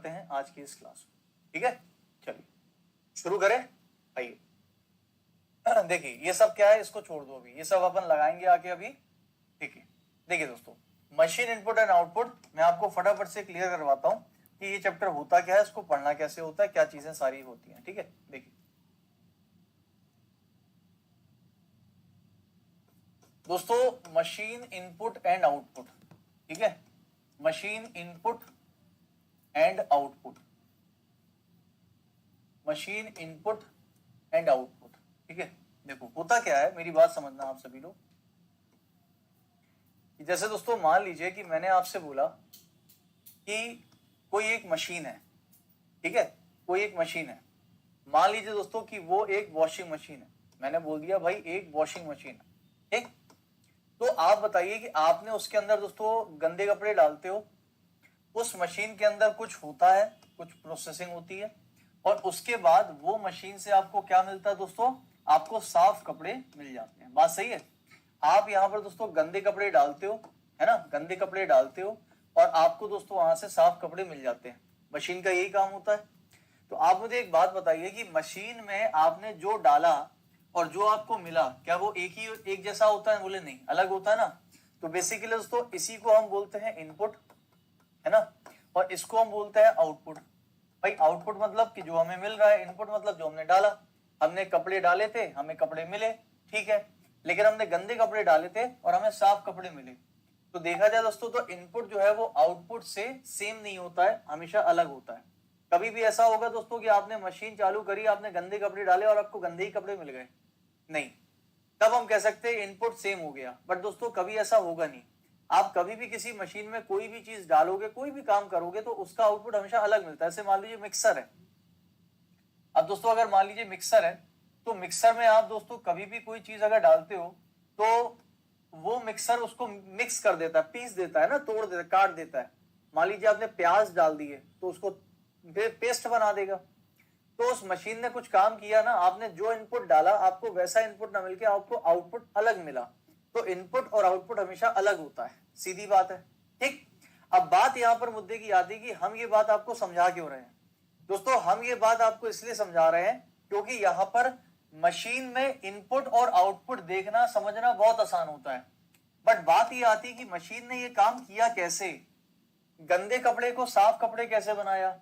करते हैं आज की इस क्लास में। ठीक है, चलिए शुरू करें। आइए देखिए ये सब क्या है, इसको छोड़ दो, अभी ये सब अपन लगाएंगे आके अभी। ठीक है, देखिए दोस्तों, मशीन इनपुट एंड आउटपुट मैं आपको फटाफट से क्लियर करवाता हूं कि ये चैप्टर होता क्या है, इसको पढ़ना कैसे होता है, क्या चीजें सारी होती हैं। ठीक है, देखिए दोस्तों, मशीन इनपुट एंड आउटपुट। ठीक है, machine input and output, machine input and output. ठीक है, देखो होता क्या है, मेरी बात समझना आप सभी लोग। जैसे दोस्तों मान लीजिए कि मैंने आपसे बोला कि कोई एक मशीन है। ठीक है, कोई एक मशीन है, मान लीजिए दोस्तों कि वो एक वॉशिंग मशीन है। मैंने बोल दिया भाई एक वॉशिंग मशीन है। ठीक, तो आप बताइए कि आपने उसके अंदर दोस्तों गंदे कपड़े डालते हो, उस मशीन के अंदर कुछ होता है, कुछ प्रोसेसिंग होती है, और उसके बाद वो मशीन से आपको क्या मिलता है दोस्तों, आपको साफ कपड़े मिल जाते हैं। बात सही है। आप यहाँ पर दोस्तों गंदे कपड़े डालते हो, है ना, गंदे कपड़े डालते हो और आपको दोस्तों वहां से साफ कपड़े मिल जाते हैं। मशीन का यही काम होता है। तो आप मुझे एक बात बताइए कि मशीन में आपने जो डाला और जो आपको मिला, क्या वो एक जैसा होता है? बोले नहीं, अलग होता है ना। तो बेसिकली दोस्तों इसी को हम बोलते हैं इनपुट, है ना, और इसको हम बोलते हैं आउटपुट। भाई आउटपुट मतलब कि जो हमें मिल रहा है, इनपुट मतलब जो हमने डाला। हमने कपड़े डाले थे, हमें कपड़े मिले, ठीक है, लेकिन हमने गंदे कपड़े डाले थे और हमें साफ कपड़े मिले। तो देखा जाए दोस्तों तो इनपुट जो है वो आउटपुट से सेम नहीं होता है, हमेशा अलग होता है। कभी भी ऐसा होगा दोस्तों कि आपने मशीन चालू करी, आपने गंदे कपड़े डाले और आपको गंदे ही कपड़े मिल गए? नहीं, तब हम कह सकते हैं इनपुट सेम हो गया। बट दोस्तों कभी ऐसा होगा नहीं। आप कभी भी किसी मशीन में कोई भी चीज डालोगे, कोई भी काम करोगे, तो उसका आउटपुट हमेशा अलग मिलता है। जैसे मान लीजिए मिक्सर है। अब दोस्तों अगर मान लीजिए मिक्सर है, तो मिक्सर में आप दोस्तों कभी भी कोई चीज अगर डालते हो तो वो मिक्सर उसको मिक्स कर देता है, पीस देता है ना, तोड़ देता है, काट देता है। मान लीजिए आपने प्याज डाल दिए तो उसको पेस्ट बना देगा। तो उस मशीन ने कुछ काम किया ना, आपने जो इनपुट डाला आपको वैसा इनपुट ना मिलके आपको आउटपुट अलग मिला। तो इनपुट और आउटपुट हमेशा अलग होता है, सीधी बात है। ठीक, अब बात यहां पर मुद्दे की आती है कि हम ये बात आपको समझा क्यों रहे हैं। दोस्तों हम ये बात आपको इसलिए समझा रहे हैं क्योंकि यहां पर मशीन में इनपुट और आउटपुट देखना समझना बहुत आसान होता है। बट बात ये आती है कि मशीन ने ये काम किया कैसे, गंदे कपड़े को साफ कपड़े कैसे बनाया,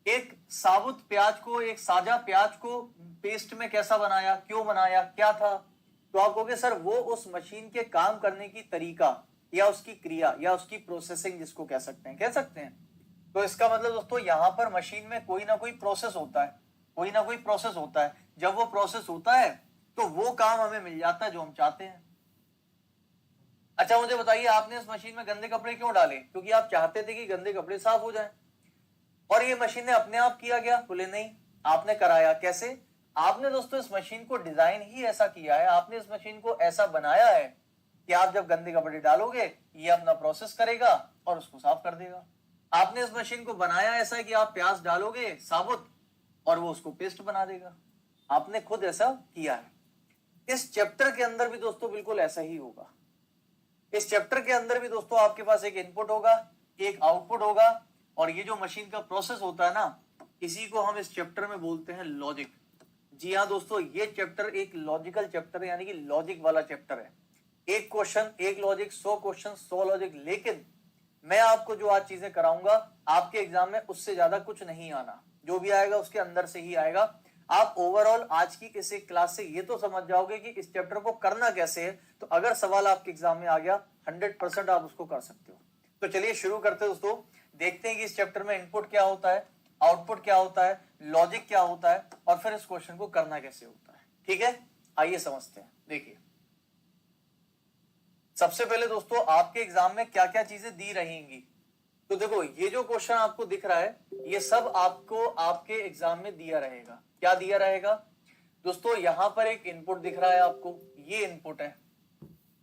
एक साबुत प्याज को, एक साजा प्याज को पेस्ट में कैसा बनाया, क्यों बनाया, क्या था। तो आप कहोगे सर वो उस मशीन के काम करने की तरीका या उसकी क्रिया या उसकी प्रोसेसिंग जिसको कह सकते हैं, कह सकते हैं। तो इसका मतलब दोस्तों यहां पर मशीन में कोई ना कोई प्रोसेस होता है, कोई ना कोई प्रोसेस होता है। जब वो प्रोसेस होता है तो वो काम हमें मिल जाता है जो हम चाहते हैं। अच्छा मुझे बताइए, आपने इस मशीन में गंदे कपड़े क्यों डाले? क्योंकि आप चाहते थे कि गंदे कपड़े साफ हो जाएं। और ये मशीन ने अपने आप किया गया? बोले नहीं, आपने कराया। कैसे? आपने दोस्तों इस मशीन को डिजाइन ही ऐसा किया है, आपने इस मशीन को ऐसा बनाया है कि आप जब गंदे कपड़े डालोगे ये अपना प्रोसेस करेगा और उसको साफ कर देगा। आपने इस मशीन को बनाया ऐसा है कि आप प्याज डालोगे साबुत और वो उसको पेस्ट बना देगा। आपने खुद ऐसा किया है। इस चैप्टर के अंदर भी दोस्तों बिल्कुल ऐसा ही होगा। इस चैप्टर के अंदर भी दोस्तों आपके पास एक इनपुट होगा, एक आउटपुट होगा, और ये जो मशीन का प्रोसेस होता है ना, इसी को हम इस चैप्टर में बोलते हैं लॉजिक। जी हाँ दोस्तों, ये चैप्टर एक लॉजिकल चैप्टर है, यानी कि लॉजिक वाला चैप्टर है। एक क्वेश्चन एक लॉजिक, 100 क्वेश्चन 100 लॉजिक। लेकिन मैं आपको जो आज चीजें कराऊंगा आपके एग्जाम में उससे ज्यादा कुछ नहीं आना, जो भी आएगा उसके अंदर से ही आएगा। आप ओवरऑल आज की किसी क्लास से ये तो समझ जाओगे कि इस चैप्टर को करना कैसे है। तो अगर सवाल आपके एग्जाम में आ गया 100% आप उसको कर सकते हो। तो चलिए शुरू करते हैं दोस्तों। देखते हैं कि इस चैप्टर में इनपुट क्या होता है, आउटपुट क्या होता है, लॉजिक क्या होता है, और फिर इस क्वेश्चन को करना कैसे होता है। ठीक है, आइए समझते हैं। देखिए सबसे पहले दोस्तों आपके एग्जाम में क्या क्या चीजें दी रहेंगी। तो देखो ये जो क्वेश्चन आपको दिख रहा है ये सब आपको आपके एग्जाम में दिया रहेगा। क्या दिया रहेगा दोस्तों? यहां पर एक इनपुट दिख रहा है आपको, ये इनपुट है।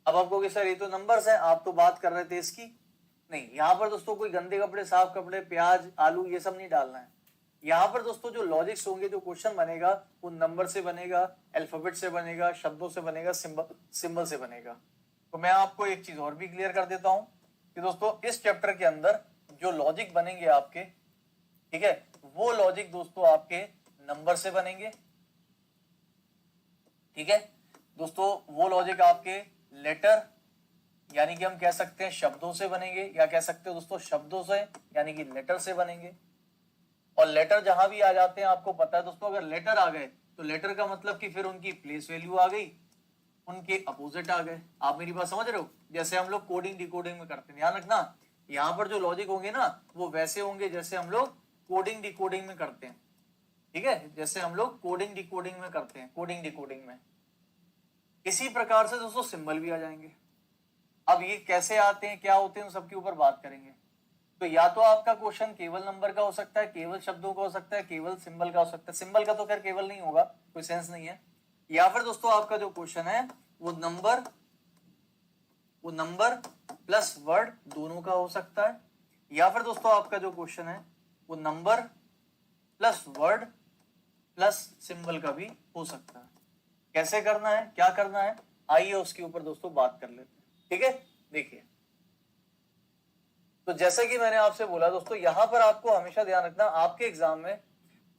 अब आप कहोगे सर ये तो नंबर्स हैं, आप तो बात कर रहे थे इसकी। नहीं, यहां पर दोस्तों कोई गंदे कपड़े साफ कपड़े प्याज आलू ये सब नहीं डालना है। यहां पर दोस्तों जो लॉजिक्स होंगे, जो क्वेश्चन बनेगा वो नंबर से बनेगा, अल्फाबेट से बनेगा, शब्दों से बनेगा, सिंबल से बनेगा। तो मैं आपको एक चीज और भी क्लियर कर देता हूं कि दोस्तों इस चैप्टर के अंदर जो लॉजिक बनेंगे आपके, ठीक है, वो लॉजिक दोस्तों आपके नंबर से बनेंगे। ठीक है दोस्तों, वो लॉजिक आपके लेटर यानी कि हम कह सकते हैं शब्दों से बनेंगे, या कह सकते हैं दोस्तों शब्दों से यानी कि लेटर से बनेंगे। और लेटर जहां भी आ जाते हैं आपको पता है दोस्तों, अगर लेटर आ गए तो लेटर का मतलब कि फिर उनकी प्लेस वैल्यू आ गई, उनके अपोजिट आ गए। आप मेरी बात समझ रहे हो? जैसे हम लोग कोडिंग डिकोडिंग में करते हैं, ध्यान रखना यहाँ पर जो लॉजिक होंगे ना वो वैसे होंगे जैसे हम लोग कोडिंग डिकोडिंग में करते हैं। ठीक है, जैसे हम लोग कोडिंग डिकोडिंग में करते हैं, कोडिंग डिकोडिंग में इसी प्रकार से दोस्तों सिंबल भी आ जाएंगे। अब ये कैसे आते हैं, क्या होते हैं, उन सबके ऊपर बात करेंगे। तो या तो आपका क्वेश्चन केवल नंबर का हो सकता है, केवल शब्दों का हो सकता है, केवल सिंबल का हो सकता है। सिंबल का तो खैर केवल नहीं होगा, कोई सेंस नहीं है। या फिर दोस्तों आपका जो क्वेश्चन है वो नंबर प्लस वर्ड दोनों का हो सकता है। या फिर दोस्तों आपका जो क्वेश्चन है वो number plus word plus symbol का भी हो सकता है। कैसे करना है, क्या करना है, आइए उसके ऊपर दोस्तों बात कर लेते हैं। ठीक है, देखिए तो जैसे कि मैंने आपसे बोला दोस्तों, यहां पर आपको हमेशा ध्यान रखना, आपके एग्जाम में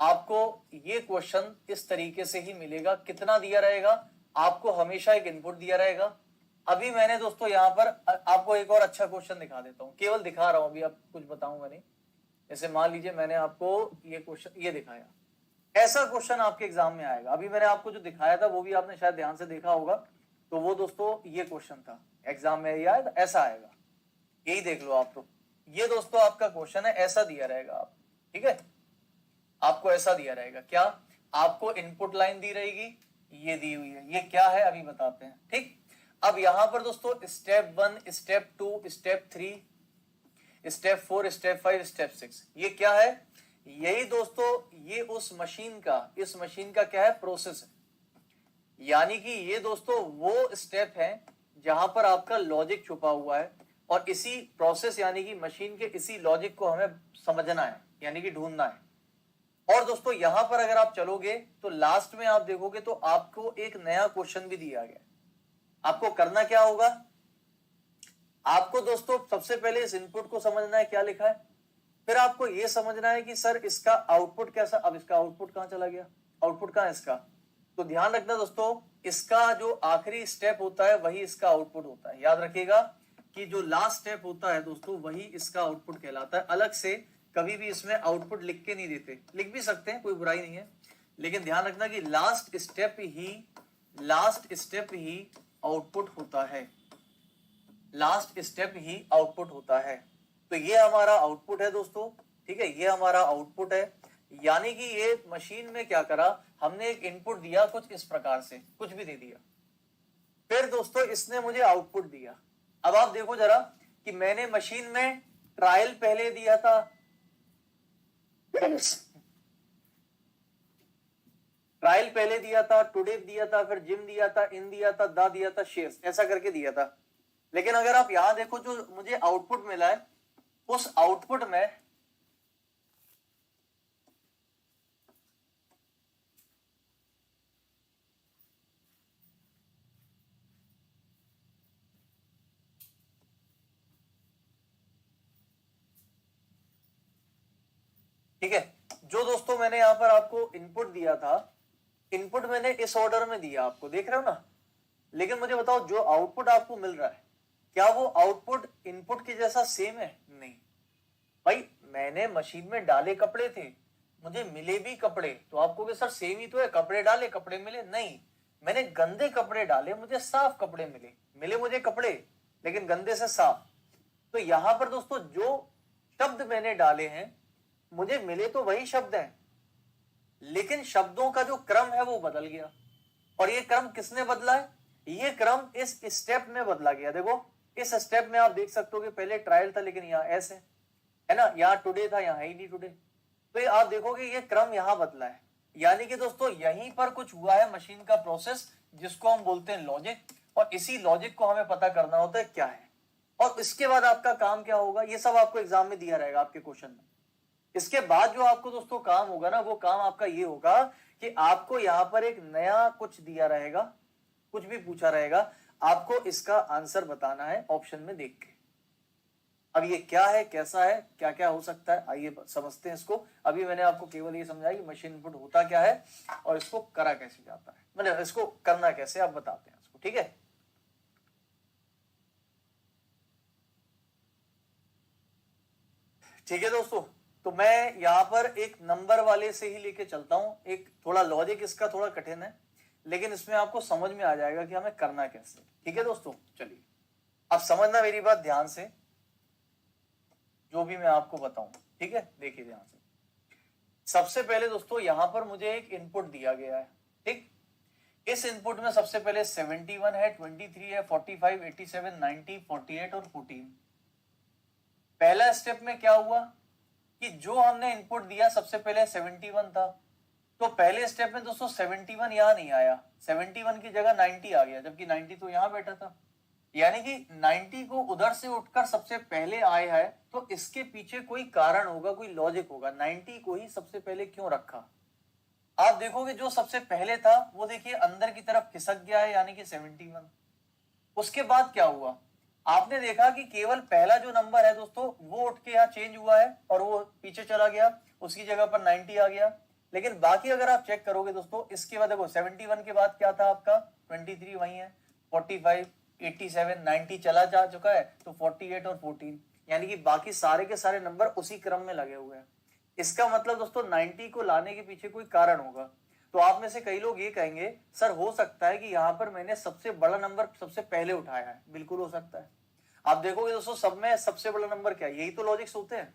आपको ये क्वेश्चन इस तरीके से ही मिलेगा। कितना दिया रहेगा आपको, हमेशा एक इनपुट दिया रहेगा। अभी मैंने दोस्तों यहाँ पर आपको एक और अच्छा क्वेश्चन दिखा देता हूं, केवल दिखा रहा हूं, अभी आप कुछ बताऊंगा नहीं। जैसे मान लीजिए मैंने आपको ये क्वेश्चन ये दिखाया, ऐसा क्वेश्चन आपके एग्जाम में आएगा। अभी मैंने आपको जो दिखाया था वो भी आपने शायद ध्यान से देखा होगा, तो वो दोस्तों ये क्वेश्चन था एग्जाम में, ये आया ऐसा आएगा, यही देख लो आप। तो ये दोस्तों आपका क्वेश्चन है, ऐसा दिया रहेगा आप। ठीक है, आपको ऐसा दिया रहेगा, क्या आपको इनपुट लाइन दी रहेगी, ये दी हुई है, ये क्या है अभी बताते हैं। ठीक, अब यहां पर दोस्तों step 1, step 2, step 3, step 4, step 5, step 6, ये क्या है, यही दोस्तों ये उस मशीन का, इस मशीन का क्या है, प्रोसेस है। यानी कि ये दोस्तों वो स्टेप है जहां पर आपका लॉजिक छुपा हुआ है, और इसी प्रोसेस यानी कि मशीन के इसी लॉजिक को हमें समझना है, यानी कि ढूंढना है। और दोस्तों यहां पर अगर आप चलोगे तो लास्ट में आप देखोगे तो आपको एक नया क्वेश्चन भी दिया गया। आपको करना क्या होगा, आपको दोस्तों सबसे पहले इस इनपुट को समझना है क्या लिखा है, फिर आपको यह समझना है कि सर इसका आउटपुट कैसा। अब इसका आउटपुट कहां चला गया, आउटपुट कहां है इसका, तो ध्यान रखना दोस्तों, इसका जो आखिरी स्टेप होता है वही इसका आउटपुट होता है। याद रखिएगा कि जो लास्ट स्टेप होता है दोस्तों वही इसका आउटपुट कहलाता है। अलग से कभी भी इसमें आउटपुट लिख के नहीं देते, लिख भी सकते हैं, कोई बुराई नहीं है, लेकिन ध्यान रखना कि लास्ट स्टेप ही आउटपुट होता है, लास्ट स्टेप ही आउटपुट होता है। तो ये हमारा आउटपुट है दोस्तों। ठीक है, ये हमारा आउटपुट है, यानी कि ये मशीन में क्या करा, हमने एक इनपुट दिया कुछ इस प्रकार से, कुछ भी दे दिया, फिर दोस्तों इसने मुझे आउटपुट दिया। अब आप देखो जरा कि मैंने मशीन में ट्रायल पहले दिया था, ट्रायल पहले दिया था, टुडे दिया था, फिर जिम दिया था, इन दिया था, दा दिया था, शेयर्स, ऐसा करके दिया था। लेकिन अगर आप यहां देखो जो मुझे आउटपुट मिला है, उस आउटपुट में ठीक है, जो दोस्तों मैंने यहां पर आपको इनपुट दिया था, इनपुट मैंने इस ऑर्डर में दिया, आपको देख रहे हो ना। लेकिन मुझे बताओ जो आउटपुट आपको मिल रहा है, क्या वो आउटपुट इनपुट के जैसा सेम है? नहीं भाई, मैंने मशीन में डाले कपड़े थे, मुझे मिले भी कपड़े, तो आपको भी सर सेम ही तो है, कपड़े डाले कपड़े मिले, नहीं, मैंने गंदे कपड़े डाले, मुझे साफ कपड़े मिले, मिले मुझे कपड़े लेकिन गंदे से साफ। तो यहां पर दोस्तों जो शब्द मैंने डाले हैं, मुझे मिले तो वही शब्द हैं, लेकिन शब्दों का जो क्रम है वो बदल गया। और ये क्रम किसने बदला है, ये क्रम इस स्टेप में बदला गया। देखो इस स्टेप में आप देख सकते हो कि पहले ट्रायल था, लेकिन यहाँ ऐसे है ना, यहाँ टुडे था, यहाँ ही नहीं टुडे। तो ये आप देखोगे ये क्रम यहाँ बदला है, यानी कि दोस्तों यहीं पर कुछ हुआ है मशीन का प्रोसेस, जिसको हम बोलते हैं लॉजिक, और इसी लॉजिक को हमें पता करना होता है क्या है। और इसके बाद आपका काम क्या होगा, ये सब आपको एग्जाम में दिया रहेगा आपके क्वेश्चन में। इसके बाद जो आपको दोस्तों काम होगा ना, वो काम आपका ये होगा कि आपको यहाँ पर एक नया कुछ दिया रहेगा, कुछ भी पूछा रहेगा, आपको इसका आंसर बताना है ऑप्शन में देख के। अब ये क्या है, कैसा है, क्या क्या हो सकता है, आइए समझते हैं इसको। अभी मैंने आपको केवल ये समझाया कि मशीन इनपुट होता क्या है और इसको करा कैसे जाता है, मतलब इसको करना कैसे, आप बताते हैं इसको, ठीक है। ठीक है दोस्तों, तो मैं यहाँ पर एक नंबर वाले से ही लेके चलता हूं, एक थोड़ा लॉजिक इसका थोड़ा कठिन है, लेकिन इसमें आपको समझ में आ जाएगा कि हमें करना कैसे। ठीक है दोस्तों, चलिए अब समझना मेरी बात ध्यान से, जो भी मैं आपको बताऊं, ठीक है, देखिए ध्यान से। सबसे पहले दोस्तों यहां पर मुझे एक इनपुट दिया गया है, ठीक। इस इनपुट में सबसे पहले 71 है, 23 है, 45, 87, 90, 48 और 14। पहला स्टेप में क्या हुआ कि जो हमने इनपुट दिया सबसे पहले 71 था, तो पहले स्टेप में दोस्तों 71 यहां नहीं आया, 71 की जगह 90 आ गया, जबकि 90 तो यहां बैठा था। यानी कि 90 को उधर से उठकर सबसे पहले आया है, तो इसके पीछे कोई कारण होगा, कोई लॉजिक होगा। 90 को ही सबसे पहले क्यों रखा, आप देखोगे जो सबसे पहले था वो देखिए अंदर की तरफ खिसक गया है, यानी कि 71। उसके बाद क्या हुआ, आपने देखा कि केवल पहला जो नंबर है दोस्तों वो उठ के यहाँ चेंज हुआ है और वो पीछे चला गया, उसकी जगह पर 90 आ गया। लेकिन बाकी अगर आप चेक करोगे दोस्तों, इसके बाद देखो 71 के बाद क्या था आपका, 23 वही है, 45, 87, 90 चला जा चुका है, तो 48 और 14, यानी कि बाकी सारे के सारे नंबर उसी क्रम में लगे हुए हैं। इसका मतलब दोस्तों 90 को लाने के पीछे कोई कारण होगा। तो आप में से कई लोग ये कहेंगे सर हो सकता है कि यहाँ पर मैंने सबसे बड़ा नंबर सबसे पहले उठाया है, बिल्कुल हो सकता है। आप देखोगे दोस्तों सब में सबसे बड़ा नंबर क्या है, यही तो लॉजिक्स होते हैं।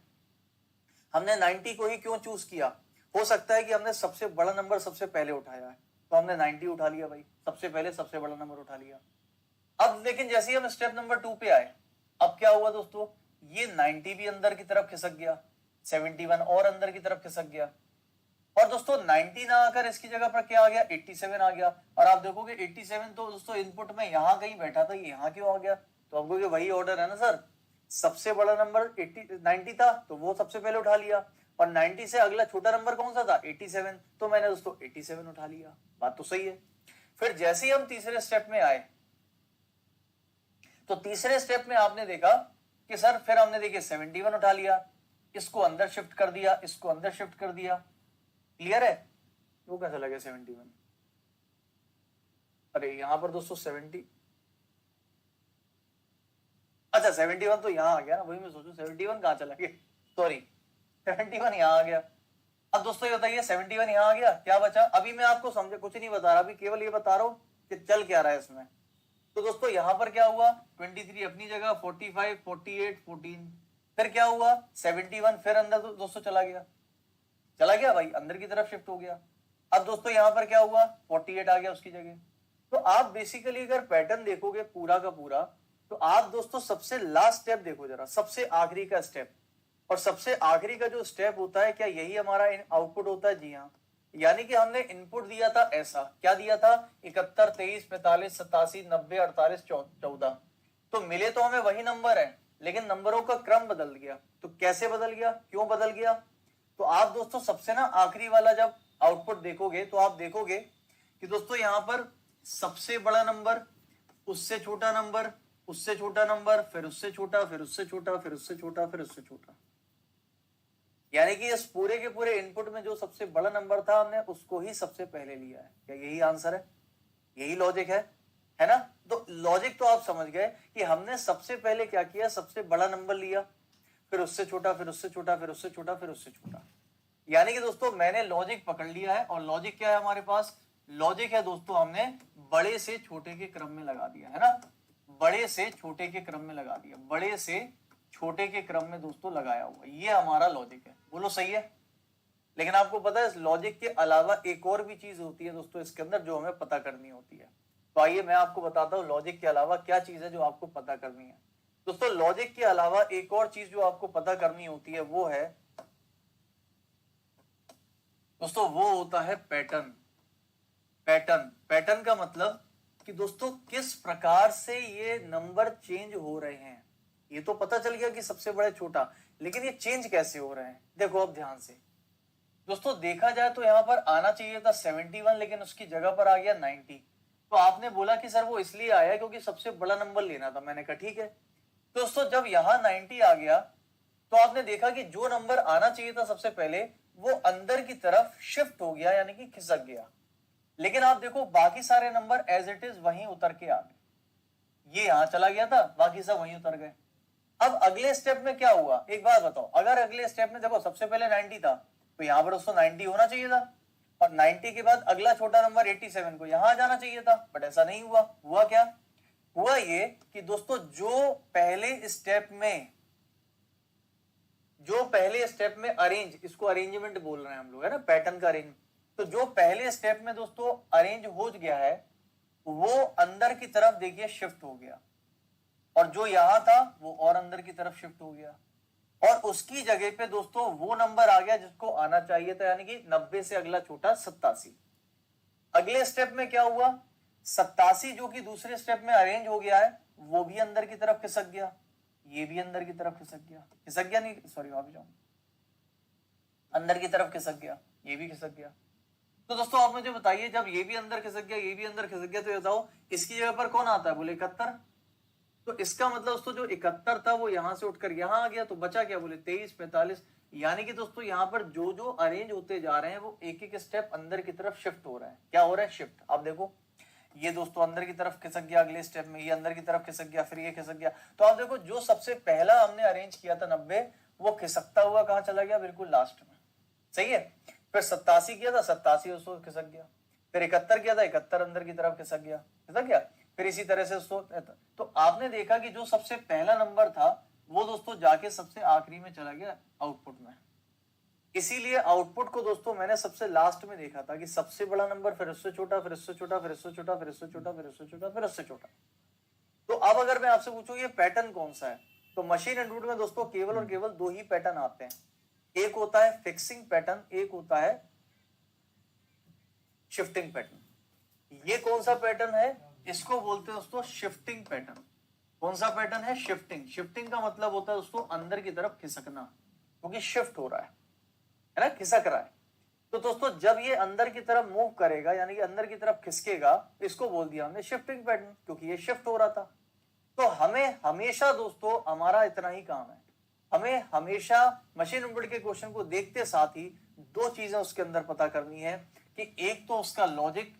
हमने 90 को ही क्यों चूज किया, हो सकता है कि हमने सबसे बड़ा नंबर सबसे पहले उठाया है, तो हमने 90 उठा लिया भाई, सबसे पहले सबसे बड़ा नंबर उठा लिया। अब लेकिन जैसे ही हम स्टेप नंबर 2 पे आए, अब क्या हुआ दोस्तों, ये 90 भी अंदर की तरफ खिसक गया, 71 और अंदर की तरफ खिसक गया, और दोस्तों 90 ना आकर इसकी जगह पर क्या आ गया, 87 आ गया। और आप देखोगे 87 तो दोस्तों इनपुट में यहां कहीं बैठा था, ये यहां क्यों आ गया, तो आपको वही ऑर्डर है ना सर, सबसे बड़ा नंबर 90 था तो वो सबसे पहले उठा लिया, और 90 से अगला छोटा नंबर कौन सा था, 87, तो मैंने दोस्तों 87 उठा लिया। बात तो सही है। फिर जैसे ही हम तीसरे स्टेप में आए, तो तीसरे स्टेप में आपने देखा कि सर फिर हमने देखिए 71 उठा लिया, इसको अंदर शिफ्ट कर दिया, इसको अंदर शिफ्ट कर दिया, क्लियर है। वो कैसा लगे 71, अरे यहां पर दोस्तों 70, अच्छा 71 तो यहां आ गया ना, वही मैं सोचूं 71 कहां चला गया, सॉरी 71 यहां आ गया। अब दोस्तों ये बताइए 71 यहां आ गया, क्या बचा, अभी मैं आपको समझे कुछ नहीं बता रहा, अभी केवल ये बता रहा हूं कि चल क्या रहा है इसमें। तो दोस्तों यहां पर क्या हुआ, 23 अपनी जगह, 45, 48, 14, फिर क्या हुआ 71, फिर अंदर दोस्तों चला गया भाई, अंदर की तरफ शिफ्ट हो गया। अब दोस्तों यहां पर क्या हुआ, 48 आ गया उसकी जगह। तो आप बेसिकली अगर पैटर्न देखोगे पूरा का पूरा, तो आप दोस्तों सबसे लास्ट स्टेप देखो जरा, सबसे आखिरी का स्टेप, और सबसे आखिरी का जो स्टेप होता है, क्या यही हमारा आउटपुट होता है, जी हाँ। यानी कि हमने इनपुट दिया था ऐसा, क्या दिया था, 71, 23, 45, 87, 90, 48, 14, तो मिले तो हमें वही नंबर है, लेकिन नंबरों का क्रम बदल गया। तो कैसे बदल गया, क्यों बदल गया, तो आप दोस्तों सबसे ना आखिरी वाला जब आउटपुट देखोगे, तो आप देखोगे कि दोस्तों यहां पर सबसे बड़ा नंबर, उससे छोटा नंबर, उससे छोटा नंबर, फिर उससे छोटा, फिर उससे छोटा, फिर उससे छोटा, फिर उससे छोटा, यानी कि इस पूरे के पूरे इनपुट में जो सबसे बड़ा नंबर था हमने उसको ही सबसे पहले लिया है। क्या यही आंसर है, यही लॉजिक है ना। तो लॉजिक तो आप समझ गए कि हमने सबसे पहले क्या किया, सबसे बड़ा नंबर लिया, फिर उससे छोटा, फिर उससे छोटा, फिर उससे छोटा, फिर उससे छोटा। यानी कि दोस्तों मैंने लॉजिक पकड़ लिया है, और लॉजिक क्या है हमारे पास, लॉजिक है दोस्तों हमने बड़े से छोटे के क्रम में लगा दिया है ना, बड़े से छोटे के क्रम में लगा दिया, बड़े से छोटे के क्रम में दोस्तों लगाया हुआ, ये हमारा लॉजिक है। बोलो सही है। लेकिन आपको पता है इस लॉजिक के अलावा एक और भी चीज होती है दोस्तों इसके अंदर, जो हमें पता करनी होती है। तो आइए मैं आपको बताता हूं लॉजिक के अलावा क्या चीज है जो आपको पता करनी है। दोस्तों लॉजिक के अलावा एक और चीज जो आपको पता करनी होती है वो है दोस्तों, वो होता है पैटर्न। पैटर्न का मतलब कि दोस्तों किस प्रकार से ये नंबर चेंज हो रहे हैं। ये तो पता चल गया कि सबसे बड़े छोटा, लेकिन ये चेंज कैसे हो रहे हैं, देखो अब ध्यान से दोस्तों, देखा जाए तो यहां पर आना चाहिए था 71, लेकिन उसकी जगह पर आ गया 90। तो आपने बोला कि सर वो इसलिए आया क्योंकि सबसे बड़ा नंबर लेना था, मैंने कहा ठीक है। दोस्तों जब यहाँ 90 आ गया तो आपने देखा कि जो नंबर आना चाहिए था सबसे पहले वो अंदर की तरफ शिफ्ट हो गया, यानी कि खिसक गया। लेकिन आप देखो बाकी सारे नंबर एज इट इज वहीं उतर के आ गए। ये यहां चला गया था, बाकी सब वहीं उतर गए। अब अगले स्टेप में क्या हुआ, एक बात बताओ, अगर अगले स्टेप में देखो सबसे पहले 90 था तो यहां पर दोस्तों 90 होना चाहिए था, और 90 के बाद अगला छोटा नंबर 87 को यहां आ जाना चाहिए था, बट ऐसा नहीं हुआ। हुआ क्या? हुआ ये कि दोस्तों जो पहले स्टेप में अरेंज, इसको अरेंजमेंट बोल रहे हैं हम लोग, है ना, पैटर्न का अरेंज। तो जो पहले स्टेप में दोस्तों अरेंज हो गया है वो अंदर की तरफ देखिए शिफ्ट हो गया, और जो यहां था वो और अंदर की तरफ शिफ्ट हो गया, और उसकी जगह पे दोस्तों वो नंबर आ गया जिसको आना चाहिए था, यानी कि 90 से अगला छोटा 87। अगले स्टेप में क्या हुआ, 87 जो कि दूसरे स्टेप में अरेंज हो गया है वो भी अंदर की तरफ खिसक गया, ये भी अंदर की तरफ खिसक गया नहीं, सॉरी वापस जाऊं, अंदर की तरफ खिसक गया, ये भी खिसक गया। तो दोस्तों आप मुझे बताइए, जब ये भी अंदर खिसक गया, ये भी अंदर खिसक गया, तो बताओ इसकी जगह पर कौन आता है? बोले 71। तो इसका मतलब दोस्तों जो 71 था वो यहां से उठकर यहां आ गया, तो बचा क्या? बोले 23, 45। यानी कि दोस्तों यहां पर जो जो अरेंज होते जा रहे हैं वो एक एक स्टेप अंदर की तरफ शिफ्ट हो रहा है। क्या हो रहा है? शिफ्ट। आप देखो ये दोस्तों अंदर की तरफ खिसक गया, अगले स्टेप में ये अंदर की तरफ खिसक गया, फिर ये खिसक गया। तो आप देखो जो सबसे पहला हमने अरेंज किया था 90, वो खिसकता हुआ कहां चला गया? बिल्कुल लास्ट में। सही है। फिर 87 किया था, 87 उसको खिसक गया। फिर 71 किया था, 71 अंदर की तरफ खिसक गया। फिर इसी तरह से तो आपने देखा कि जो सबसे पहला नंबर था वो दोस्तों जाके सबसे आखिरी में चला गया आउटपुट में। इसीलिए आउटपुट को दोस्तों मैंने सबसे लास्ट में देखा था कि सबसे बड़ा नंबर, फिर उससे छोटा, फिर उससे छोटा, फिर उससे छोटा, फिर उससे छोटा, फिर उससे छोटा, फिर उससे छोटा। तो अब अगर मैं आपसे पूछूं ये पैटर्न कौन सा है, तो मशीन इनपुट में दोस्तों केवल और केवल दो ही पैटर्न आते हैं। एक होता है फिक्सिंग पैटर्न, एक होता है शिफ्टिंग पैटर्न। ये कौन सा पैटर्न है? इसको बोलते हैं दोस्तों शिफ्टिंग पैटर्न। कौन सा पैटर्न है? शिफ्टिंग। शिफ्टिंग का मतलब होता है दोस्तों अंदर की तरफ खिसकना, क्योंकि शिफ्ट हो रहा है ना, खिसक रहा है। तो दोस्तों जब ये अंदर की तरफ मूव करेगा, यानी कि अंदर की तरफ खिसकेगा, इसको बोल दिया हमने शिफ्टिंग पैटर्न, क्योंकि ये शिफ्ट हो रहा था। तो हमें हमेशा दोस्तों हमारा इतना ही काम है, हमें हमेशा मशीन इनपुट के क्वेश्चन को देखते साथ ही दो चीजें उसके अंदर पता करनी है कि एक तो उसका लॉजिक